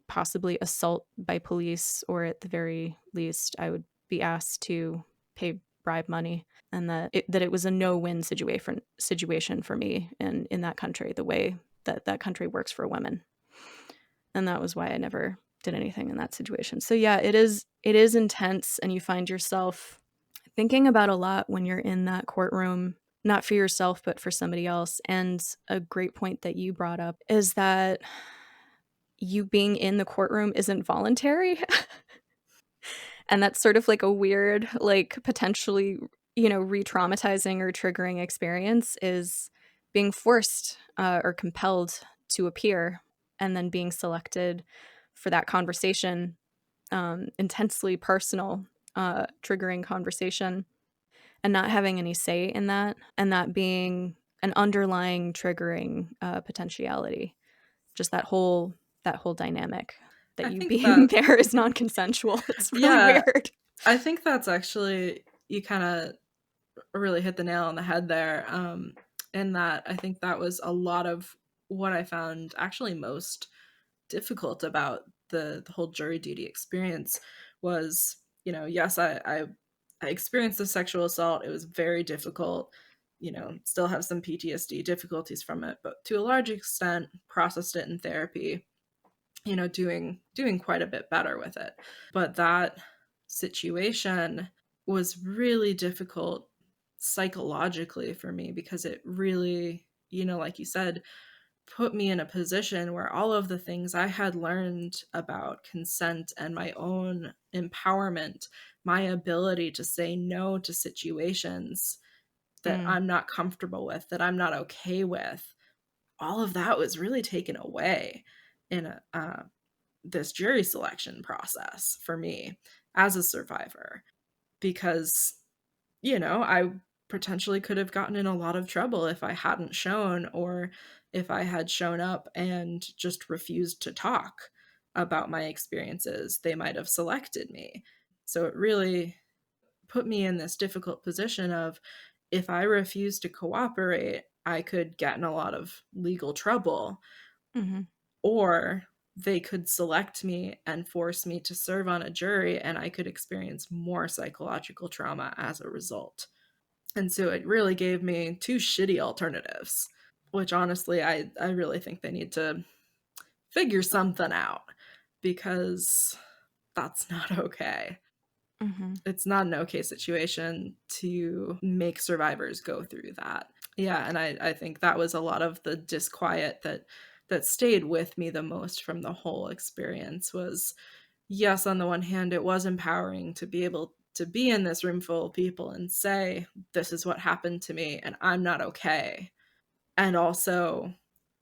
possibly assault by police, or at the very least, I would be asked to pay bribe money, and that it was a no-win situation for me in that country, the way that country works for women. And that was why I never did anything in that situation. So yeah, it is intense, and you find yourself thinking about a lot when you're in that courtroom, not for yourself, but for somebody else. And a great point that you brought up is that you being in the courtroom isn't voluntary. And that's sort of like a weird, like potentially, re-traumatizing or triggering experience, is being forced or compelled to appear and then being selected for that conversation, intensely personal, triggering conversation, and not having any say in that, and that being an underlying triggering potentiality. Just that whole dynamic that I you think being that, there is non-consensual. It's really yeah, weird. I think that's actually, you kind of really hit the nail on the head there. In that, I think that was a lot of what I found actually most difficult about the whole jury duty experience was, yes, I experienced the sexual assault. It was very difficult, still have some PTSD difficulties from it, but to a large extent processed it in therapy, doing quite a bit better with it. But that situation was really difficult psychologically for me because it really, like you said, put me in a position where all of the things I had learned about consent and my own empowerment, my ability to say no to situations that Mm. I'm not comfortable with, that I'm not okay with, all of that was really taken away in this jury selection process for me as a survivor, because I potentially could have gotten in a lot of trouble if I hadn't shown, or if I had shown up and just refused to talk about my experiences. They might have selected me. So it really put me in this difficult position of, if I refused to cooperate, I could get in a lot of legal trouble, Mm-hmm. or they could select me and force me to serve on a jury, and I could experience more psychological trauma as a result. And so it really gave me two shitty alternatives, which honestly, I really think they need to figure something out, because that's not okay. Mm-hmm. It's not an okay situation to make survivors go through that. Yeah, and I think that was a lot of the disquiet that stayed with me the most from the whole experience was, yes, on the one hand, it was empowering to be able to be in this room full of people and say, this is what happened to me and I'm not okay. And also,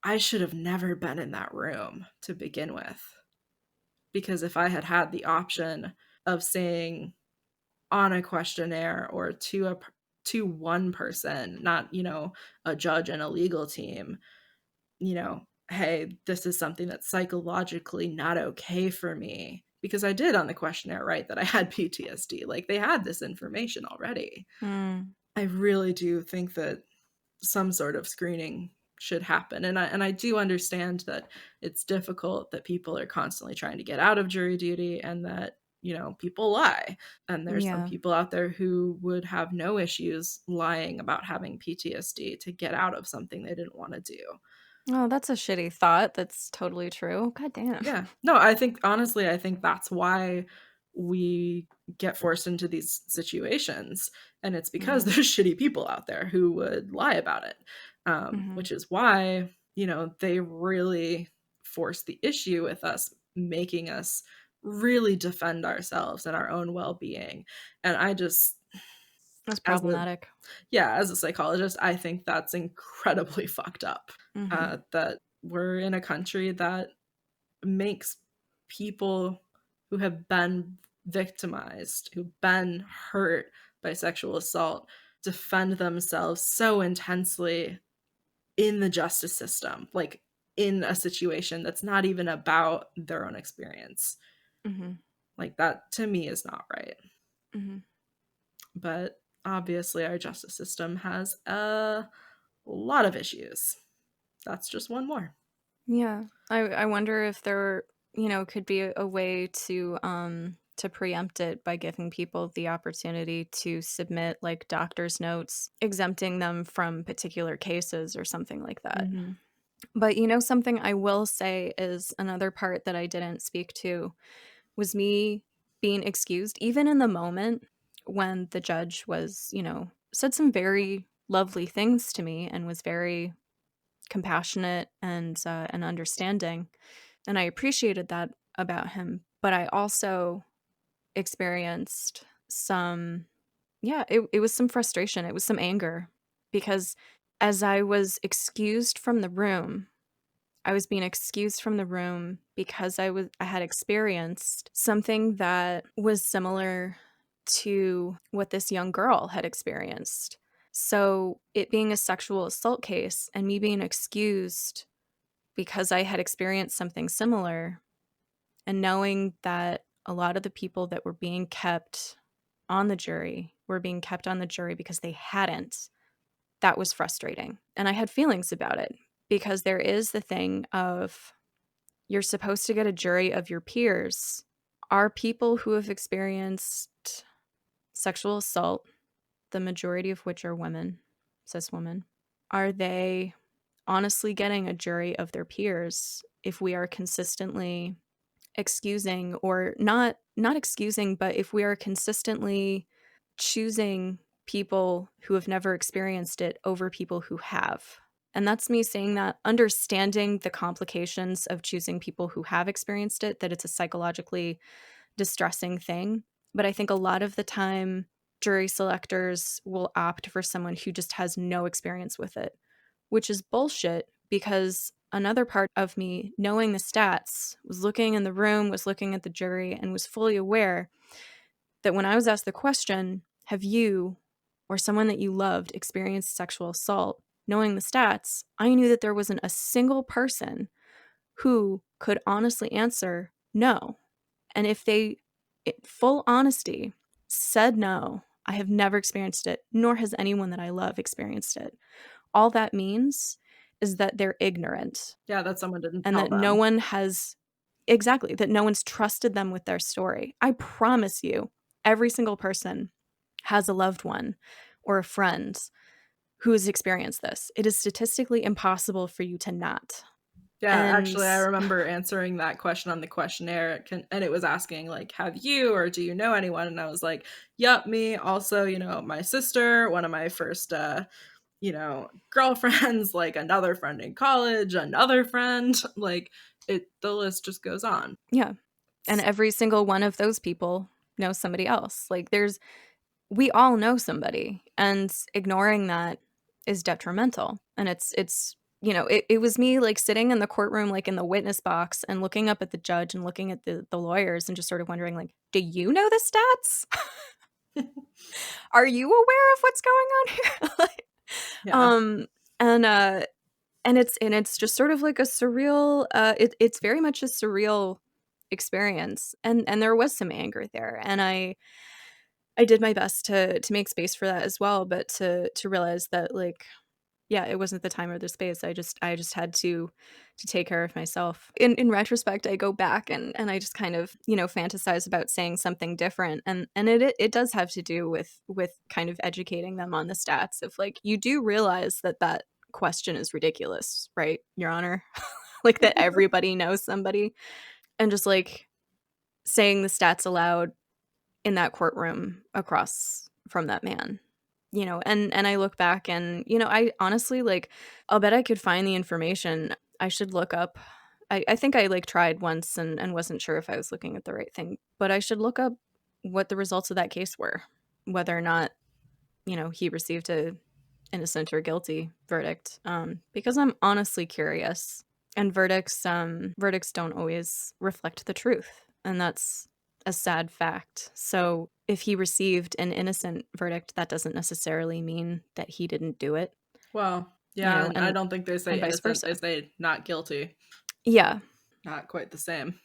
I should have never been in that room to begin with. Because if I had had the option of saying on a questionnaire or to one person, not, a judge and a legal team, hey, this is something that's psychologically not okay for me. Because I did on the questionnaire write that I had PTSD. Like, they had this information already. Mm. I really do think that some sort of screening should happen. And I do understand that it's difficult, that people are constantly trying to get out of jury duty, and that, people lie. And there's some Yeah. people out there who would have no issues lying about having PTSD to get out of something they didn't want to do. Oh, that's a shitty thought. That's totally true. God damn. Yeah. No, I think honestly, I think that's why we get forced into these situations. And it's because Mm-hmm. there's shitty people out there who would lie about it. Mm-hmm. Which is why, they really force the issue with us, making us really defend ourselves and our own well-being. And I just, That's as a problematic. yeah, as a psychologist, I think that's incredibly fucked up. Mm-hmm. That we're in a country that makes people who have been victimized, who've been hurt by sexual assault, defend themselves so intensely in the justice system, like in a situation that's not even about their own experience. Mm-hmm. Like, that to me is not right. Mm-hmm. But obviously, our justice system has a lot of issues. That's just one more. Yeah. I wonder if there, could be a way to preempt it by giving people the opportunity to submit like doctor's notes, exempting them from particular cases or something like that. Mm-hmm. But something I will say is another part that I didn't speak to was me being excused, even in the moment when the judge was, said some very lovely things to me and was very compassionate and understanding, and I appreciated that about him. But I also experienced some, yeah, it was some frustration. It was some anger because as I was excused from the room, I was being excused from the room because I had experienced something that was similar to what this young girl had experienced. So, it being a sexual assault case and me being excused because I had experienced something similar, and knowing that a lot of the people that were being kept on the jury were being kept on the jury because they hadn't, that was frustrating. And I had feelings about it because there is the thing of you're supposed to get a jury of your peers. Are people who have experienced sexual assault, the majority of which are women, cis women, are they honestly getting a jury of their peers if we are consistently excusing, or not excusing, but if we are consistently choosing people who have never experienced it over people who have? And that's me saying that, understanding the complications of choosing people who have experienced it, that it's a psychologically distressing thing. But I think a lot of the time, jury selectors will opt for someone who just has no experience with it, which is bullshit, because another part of me, knowing the stats, was looking in the room, was looking at the jury, and was fully aware that when I was asked the question, have you or someone that you loved experienced sexual assault? Knowing the stats, I knew that there wasn't a single person who could honestly answer no. And if they, full honesty, said no, I have never experienced it, nor has anyone that I love experienced it. All that means is that they're ignorant Yeah, that someone didn't and tell that no them. one has, exactly, that no one's trusted them with their story. I promise you, every single person has a loved one or a friend who has experienced this. It is statistically impossible for you to not. Yeah, And actually, I remember answering that question on the questionnaire, and it was asking, like, have you or do you know anyone? And I was like, yep, me. Also, my sister, one of my first, girlfriends, like another friend in college, another friend. Like, the list just goes on. yeah, and every single one of those people knows somebody else. Like, we all know somebody, and ignoring that is detrimental. And it was me, like, sitting in the courtroom, like in the witness box, and looking up at the judge and looking at the lawyers and just sort of wondering, like, do you know the stats? Are you aware of what's going on here? Like, Yeah. um and it's just sort of like a surreal, it's very much a surreal experience, and there was some anger there, and I did my best to make space for that as well, but to realize that, like, yeah, it wasn't the time or the space. I just had to take care of myself. In retrospect, I go back and I just kind of, fantasize about saying something different, and it does have to do with kind of educating them on the stats of, like, you do realize that question is ridiculous, right, Your Honor? Like, that everybody knows somebody, and just, like, saying the stats aloud in that courtroom across from that man. And I look back and, I honestly, like, I'll bet I could find the information. I should look up. I think I, like, tried once and wasn't sure if I was looking at the right thing, but I should look up what the results of that case were, whether or not, he received a innocent or guilty verdict, because I'm honestly curious. And verdicts don't always reflect the truth, and that's a sad fact. So if he received an innocent verdict, that doesn't necessarily mean that he didn't do it, Well, yeah, and I and don't think they say vice innocent, they versa. say not guilty. Yeah, Not quite the same.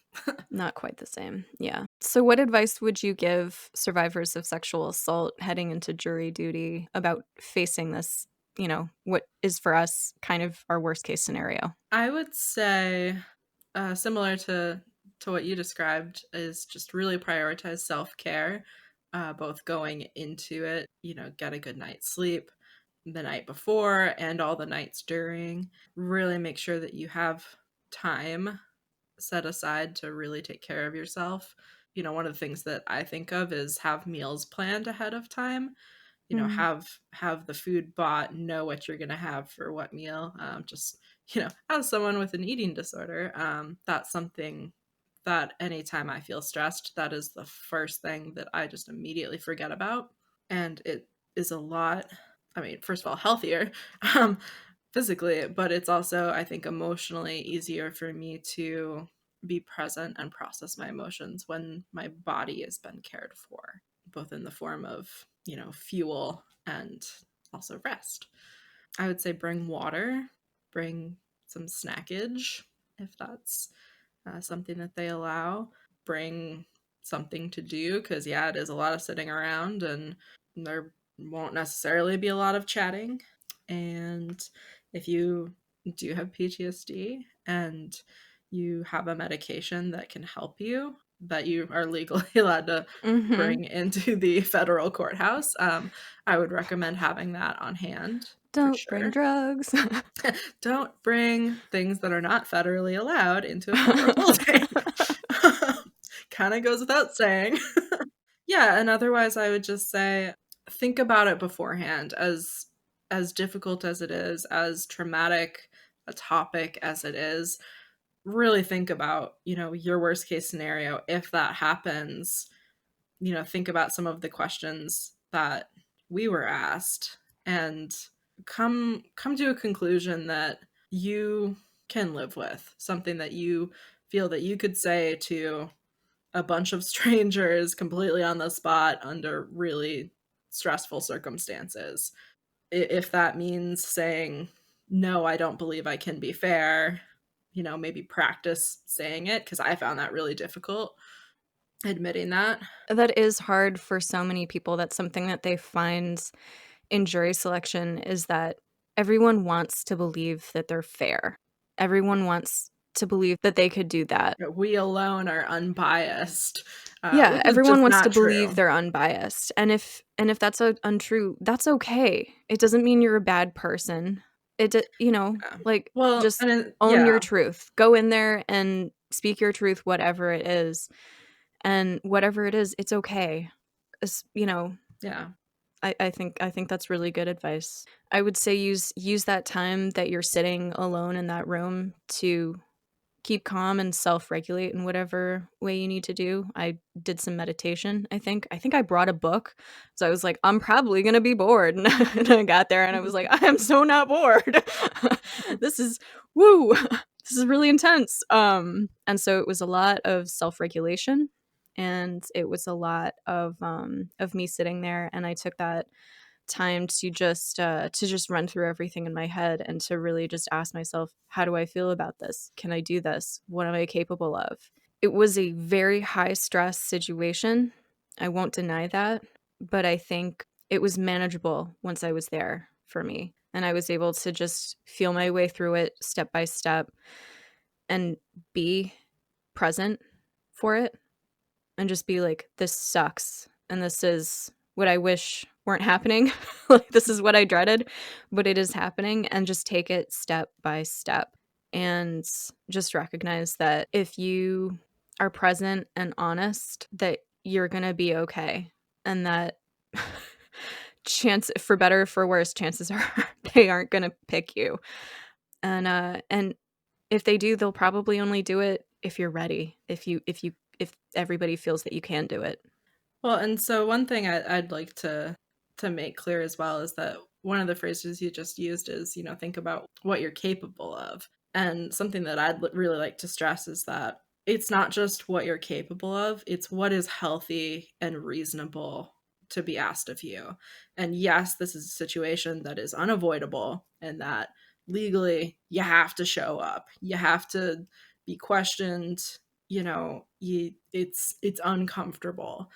not quite the same. Yeah. So what advice would you give survivors of sexual assault heading into jury duty about facing this, what is for us kind of our worst case scenario? I would say, similar to what you described, is just really prioritize self-care, both going into it, get a good night's sleep the night before and all the nights during. Really make sure that you have time set aside to really take care of yourself. One of the things that I think of is have meals planned ahead of time. Mm, Have the food bought, know what you're gonna have for what meal. Just as someone with an eating disorder, that's something that anytime I feel stressed, that is the first thing that I just immediately forget about, and it is a lot. I mean, first of all, healthier, um, physically, but it's also, I think, emotionally easier for me to be present and process my emotions when my body has been cared for, both in the form of, fuel and also rest. I would say bring water, bring some snackage if that's something that they allow. Bring something to do because, yeah, it is a lot of sitting around and there won't necessarily be a lot of chatting. And if you do have PTSD and you have a medication that can help you, that you are legally allowed to bring into the federal courthouse, I would recommend having that on hand. Don't bring drugs. Don't bring things that are not federally allowed into a federal building. Kind of goes without saying. Yeah, and otherwise I would just say think about it beforehand. As difficult as it is, as traumatic a topic as it is, really think about, your worst case scenario if that happens. Think about some of the questions that we were asked and come to a conclusion that you can live with, something that you feel that you could say to a bunch of strangers completely on the spot under really stressful circumstances. If that means saying, no, I don't believe I can be fair, maybe practice saying it, because I found that really difficult, admitting that. That is hard for so many people. That's something that they find in jury selection, is that everyone wants to believe that they're fair. Everyone wants to believe that they could do that. We alone are unbiased, Yeah, which is everyone just wants to not believe true. they're unbiased. And if that's untrue, that's okay. It doesn't mean you're a bad person. Yeah. Like, Well, just and own your yeah, truth. Go in there and speak your truth, whatever it is. And whatever it is, it's okay. yeah. I think that's really good advice. I would say use that time that you're sitting alone in that room to keep calm and self-regulate in whatever way you need to do. I did some meditation, I think. I think I brought a book. So I was like, I'm probably going to be bored. And I got there and I was like, I am so not bored. This is woo. This is really intense. And so it was a lot of self-regulation, and it was a lot of me sitting there, and I took that time to just run through everything in my head and to really just ask myself, how do I feel about this? Can I do this? What am I capable of? It was a very high stress situation. I won't deny that, but I think it was manageable once I was there for me. And I was able to just feel my way through it step by step and be present for it and just be like, this sucks. And this is what I wish weren't happening. Like, this is what I dreaded, but it is happening. And just take it step by step and just recognize that if you are present and honest, that you're going to be okay. And that chance, for better or for worse, chances are they aren't going to pick you. And if they do, they'll probably only do it if you're ready, if everybody feels that you can do it. Well, and so one thing I'd like to make clear as well is that one of the phrases you just used is, think about what you're capable of. And something that I'd really like to stress is that it's not just what you're capable of, it's what is healthy and reasonable to be asked of you. And yes, this is a situation that is unavoidable, and that legally you have to show up. You have to be questioned, it's uncomfortable.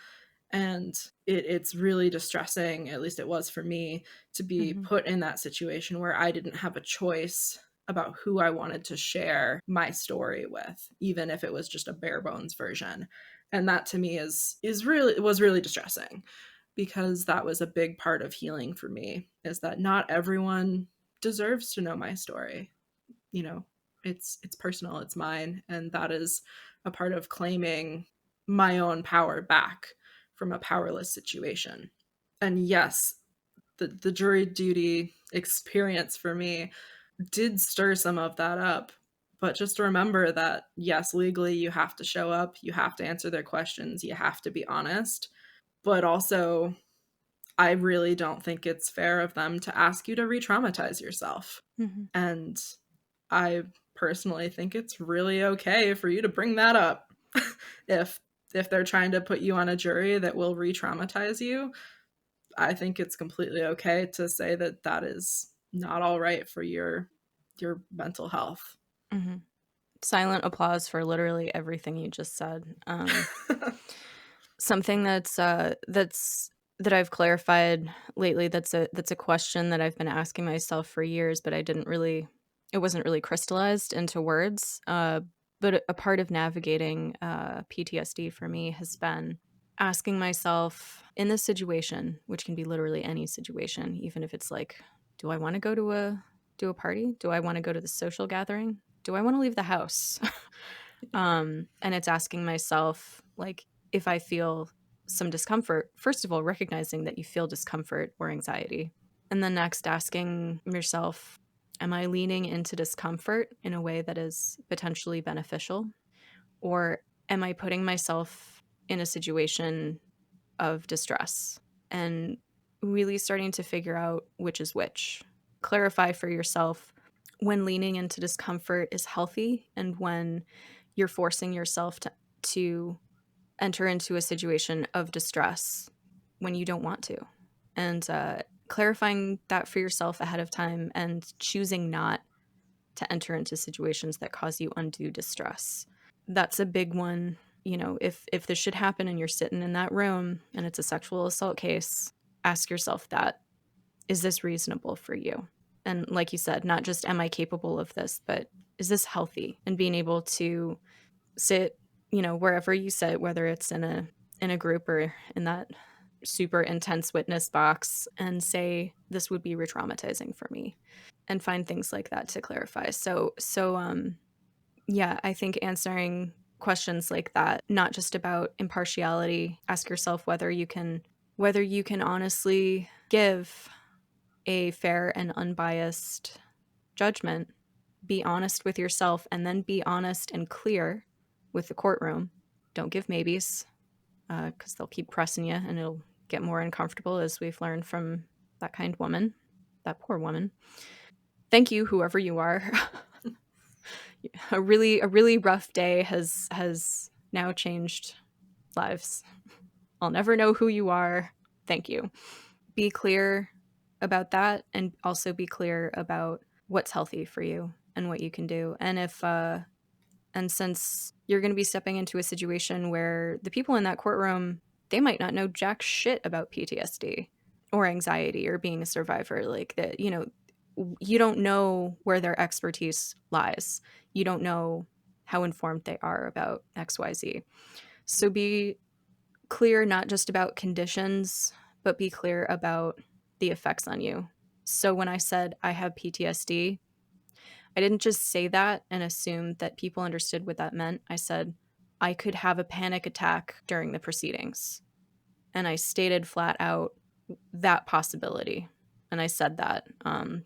And it's really distressing, at least it was for me, to be put in that situation where I didn't have a choice about who I wanted to share my story with, even if it was just a bare bones version. And that to me was really distressing, because that was a big part of healing for me, is that not everyone deserves to know my story. It's personal, it's mine, and that is a part of claiming my own power back from a powerless situation. And yes, the jury duty experience for me did stir some of that up. But just remember that, yes, legally you have to show up, you have to answer their questions, you have to be honest. But also, I really don't think it's fair of them to ask you to re-traumatize yourself. Mm-hmm. And I personally think it's really okay for you to bring that up. if if they're trying to put you on a jury that will re-traumatize you, I think it's completely okay to say that that is not all right for your mental health. Mm-hmm. Silent applause for literally everything you just said. Something that I've clarified lately, that's a question that I've been asking myself for years, but it wasn't really crystallized into words. But a part of navigating PTSD for me has been asking myself in this situation, which can be literally any situation, even if it's like, do I want to go to a party? Do I want to go to the social gathering? Do I want to leave the house? And it's asking myself, like, if I feel some discomfort, first of all, recognizing that you feel discomfort or anxiety. And then next, asking yourself, am I leaning into discomfort in a way that is potentially beneficial? Or am I putting myself in a situation of distress? And really starting to figure out which is which. Clarify for yourself when leaning into discomfort is healthy and when you're forcing yourself to enter into a situation of distress when you don't want to. And clarifying that for yourself ahead of time and choosing not to enter into situations that cause you undue distress. That's a big one. You know, if this should happen and you're sitting in that room and it's a sexual assault case, ask yourself that, is this reasonable for you? And like you said, not just am I capable of this, but is this healthy? And being able to sit, wherever you sit, whether it's in a group or in that super intense witness box, and say, this would be re-traumatizing for me, and find things like that to clarify. Yeah, I think answering questions like that, not just about impartiality, ask yourself whether you can honestly give a fair and unbiased judgment. Be honest with yourself, and then be honest and clear with the courtroom. Don't give maybes, because they'll keep pressing you and it'll get more uncomfortable, as we've learned from that kind woman, that poor woman. Thank you, whoever you are. A really rough day has now changed lives. I'll never know who you are. Thank you. Be clear about that, and also be clear about what's healthy for you and what you can do. And since you're going to be stepping into a situation where the people in that courtroom, they might not know jack shit about PTSD or anxiety or being a survivor, like that, you don't know where their expertise lies. You don't know how informed they are about XYZ. So be clear not just about conditions, but be clear about the effects on you. So when I said I have PTSD, I didn't just say that and assume that people understood what that meant. I said I could have a panic attack during the proceedings. And I stated flat out that possibility. And I said that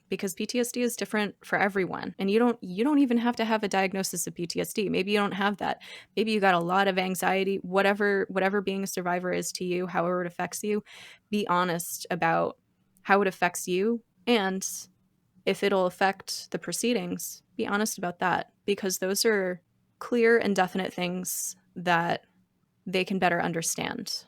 because PTSD is different for everyone, and you don't even have to have a diagnosis of PTSD. Maybe you don't have that. Maybe you got a lot of anxiety. Whatever being a survivor is to you, however it affects you, be honest about how it affects you, and if it'll affect the proceedings, be honest about that, because those are clear and definite things that they can better understand.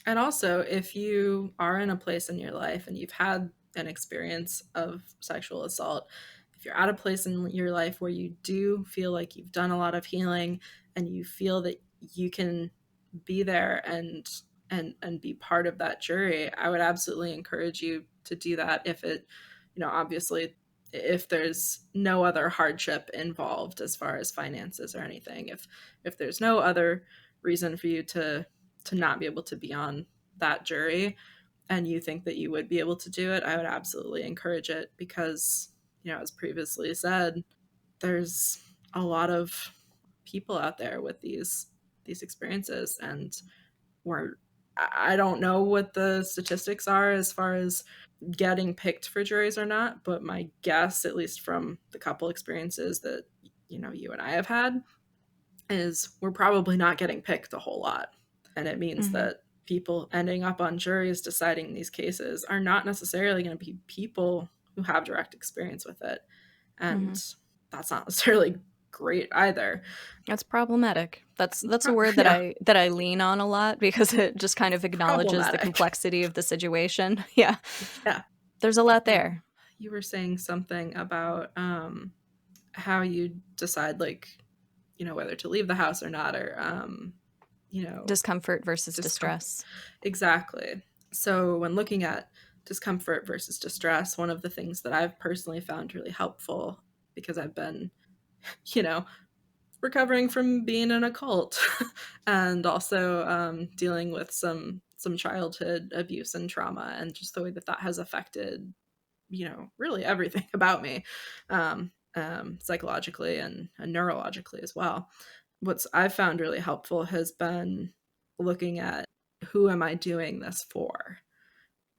And also, if you are in a place in your life and you've had an experience of sexual assault, if you're at a place in your life where you do feel like you've done a lot of healing and you feel that you can be there and be part of that jury, I would absolutely encourage you to do that. If it, obviously, if there's no other hardship involved as far as finances or anything, if there's no other reason for you to not be able to be on that jury and you think that you would be able to do it, I would absolutely encourage it, because, as previously said, there's a lot of people out there with these experiences, and I don't know what the statistics are as far as getting picked for juries or not, but my guess, at least from the couple experiences that you and I have had, is we're probably not getting picked a whole lot. And it means Mm-hmm. that people ending up on juries deciding these cases are not necessarily going to be people who have direct experience with it. And that's not necessarily great either. That's problematic. That's a word that I lean on a lot because it just kind of acknowledges the complexity of the situation. Yeah. Yeah. There's a lot there. You were saying something about how you decide, like, whether to leave the house or not, or discomfort versus distress. Exactly. So when looking at discomfort versus distress, one of the things that I've personally found really helpful, because I've been, recovering from being in a cult and also dealing with some childhood abuse and trauma, and just the way that has affected, really everything about me, psychologically and neurologically as well. What's I've found really helpful has been looking at, who am I doing this for?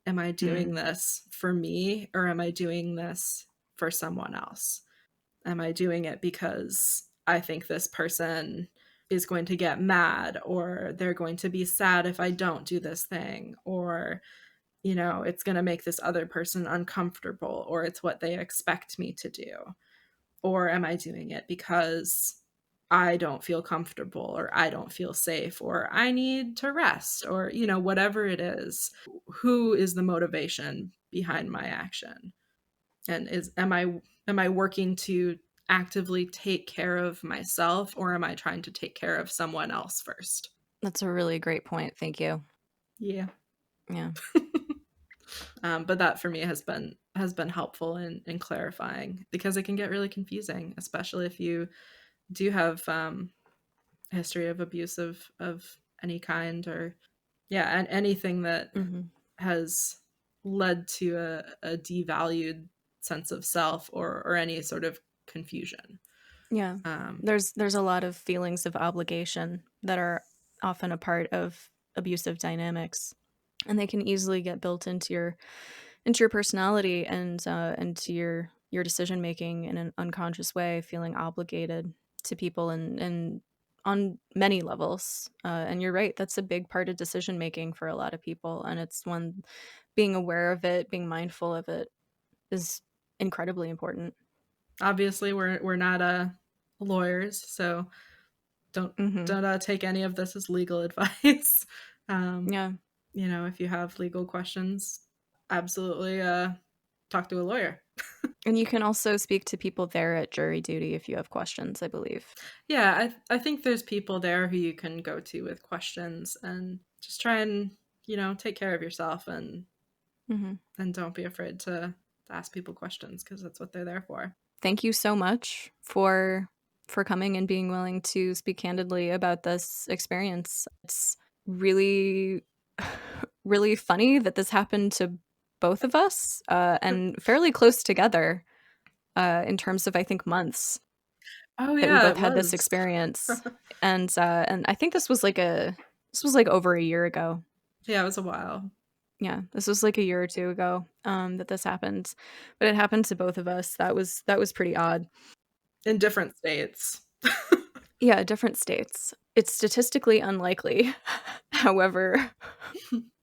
Am I doing this for me, or am I doing this for someone else? Am I doing it because I think this person is going to get mad, or they're going to be sad if I don't do this thing, or, it's going to make this other person uncomfortable, or it's what they expect me to do? Or am I doing it because I don't feel comfortable, or I don't feel safe, or I need to rest, or, whatever it is? Who is the motivation behind my action? And am I working to actively take care of myself, or am I trying to take care of someone else first? That's a really great point. Thank you. Yeah. Yeah. But that for me has been helpful in clarifying, because it can get really confusing, especially if you do have a history of abuse of any kind, or and anything that has led to a devalued sense of self, or any sort of confusion. Yeah. There's a lot of feelings of obligation that are often a part of abusive dynamics, and they can easily get built into your personality and into your decision making in an unconscious way, feeling obligated to people and on many levels. And you're right, that's a big part of decision making for a lot of people, and it's one, being aware of it, being mindful of it, is incredibly important. Obviously, we're not lawyers, so don't take any of this as legal advice. Yeah. If you have legal questions, absolutely talk to a lawyer. And you can also speak to people there at jury duty if you have questions, I believe. Yeah, I think there's people there who you can go to with questions, and just try and, take care of yourself, and don't be afraid to ask people questions, because that's what they're there for. Thank you so much for coming and being willing to speak candidly about this experience. It's really really funny that this happened to both of us, and fairly close together, in terms of, I think, months Oh that we yeah, both it had this was. experience. And I think this was like over a year ago. Yeah, it was a while. Yeah, this was like a year or two ago, that this happened, but it happened to both of us. That was pretty odd. In different states. Yeah, different states. It's statistically unlikely. However,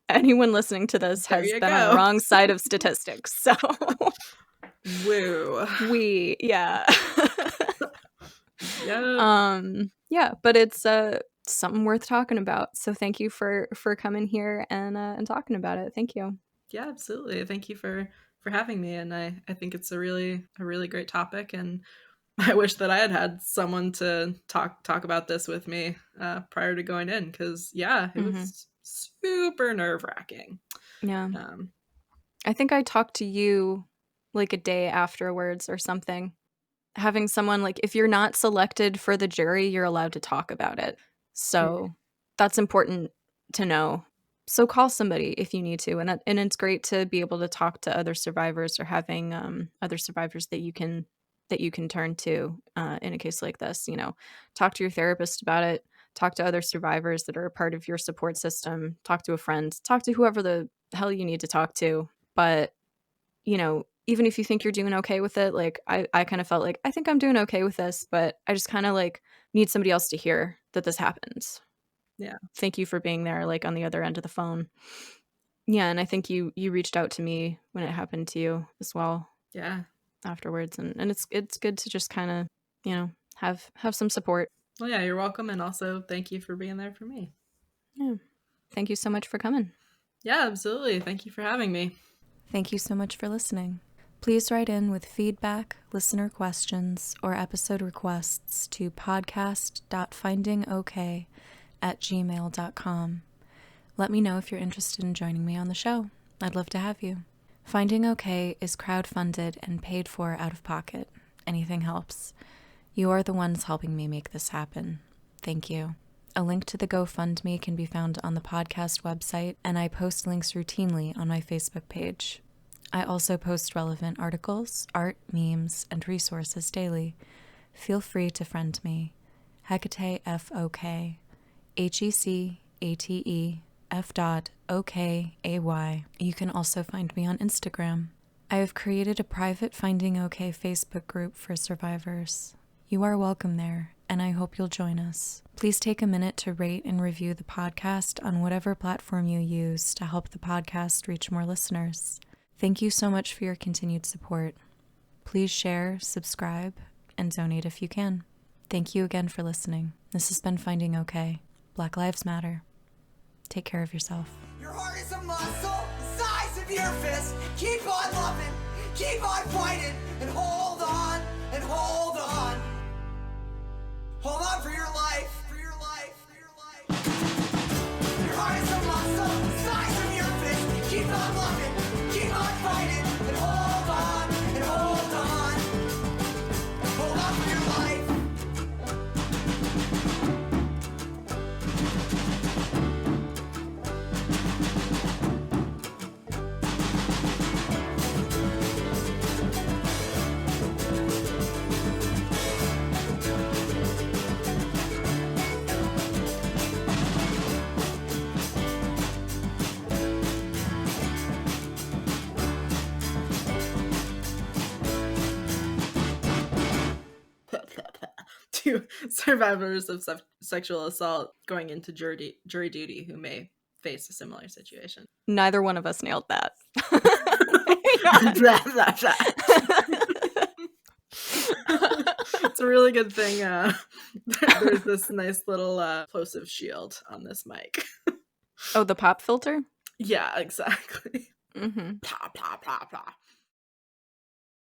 anyone listening to this There has you been on the go. wrong side of statistics. So Woo. yeah. Yeah. Yeah, but it's something worth talking about. So thank you for coming here and talking about it. Thank you. Yeah, absolutely. Thank you for having me, and I think it's a really great topic, and I wish that I had someone to talk about this with me prior to going in, because it was super nerve-wracking. Yeah. I think I talked to you like a day afterwards or something. Having someone, like, if you're not selected for the jury, you're allowed to talk about it. So that's important to know. So call somebody if you need to, and it's great to be able to talk to other survivors, or having other survivors that you can turn to in a case like this. Talk to your therapist about it. Talk to other survivors that are a part of your support system. Talk to a friend. Talk to whoever the hell you need to talk to. But even if you think you're doing okay with it, like I kind of felt like, I think I'm doing okay with this, but I just kind of like need somebody else to hear that this happens. Yeah. Thank you for being there, like, on the other end of the phone. Yeah, and I think you reached out to me when it happened to you as well. Yeah. Afterwards, and it's good to just kind of, you know, have some support. Well, yeah, you're welcome, and also thank you for being there for me. Yeah. Thank you so much for coming. Yeah, absolutely. Thank you for having me. Thank you so much for listening. Please write in with feedback, listener questions, or episode requests to podcast.findingok@gmail.com. Let me know if you're interested in joining me on the show. I'd love to have you. Finding OK is crowdfunded and paid for out of pocket. Anything helps. You are the ones helping me make this happen. Thank you. A link to the GoFundMe can be found on the podcast website, and I post links routinely on my Facebook page. I also post relevant articles, art, memes, and resources daily. Feel free to friend me. Hecate FOK. HECATE F.OKAY. You can also find me on Instagram. I have created a private Finding OK Facebook group for survivors. You are welcome there, and I hope you'll join us. Please take a minute to rate and review the podcast on whatever platform you use to help the podcast reach more listeners. Thank you so much for your continued support. Please share, subscribe, and donate if you can. Thank you again for listening. This has been Finding OK. Black Lives Matter. Take care of yourself. Your heart is a muscle the size of your fist. Keep on loving, keep on fighting, and hold on, and hold on. Hold on for your life, for your life, for your life. Your heart is a muscle the size of your fist. Keep on loving, keep on fighting, and hold on, and hold on. Hold on for your life. To survivors of sexual assault going into jury duty who may face a similar situation. Neither one of us nailed that. It's a really good thing. There's this nice little plosive shield on this mic. Oh, the pop filter? Yeah, exactly. Mm-hmm. Plah, plah, plah, plah.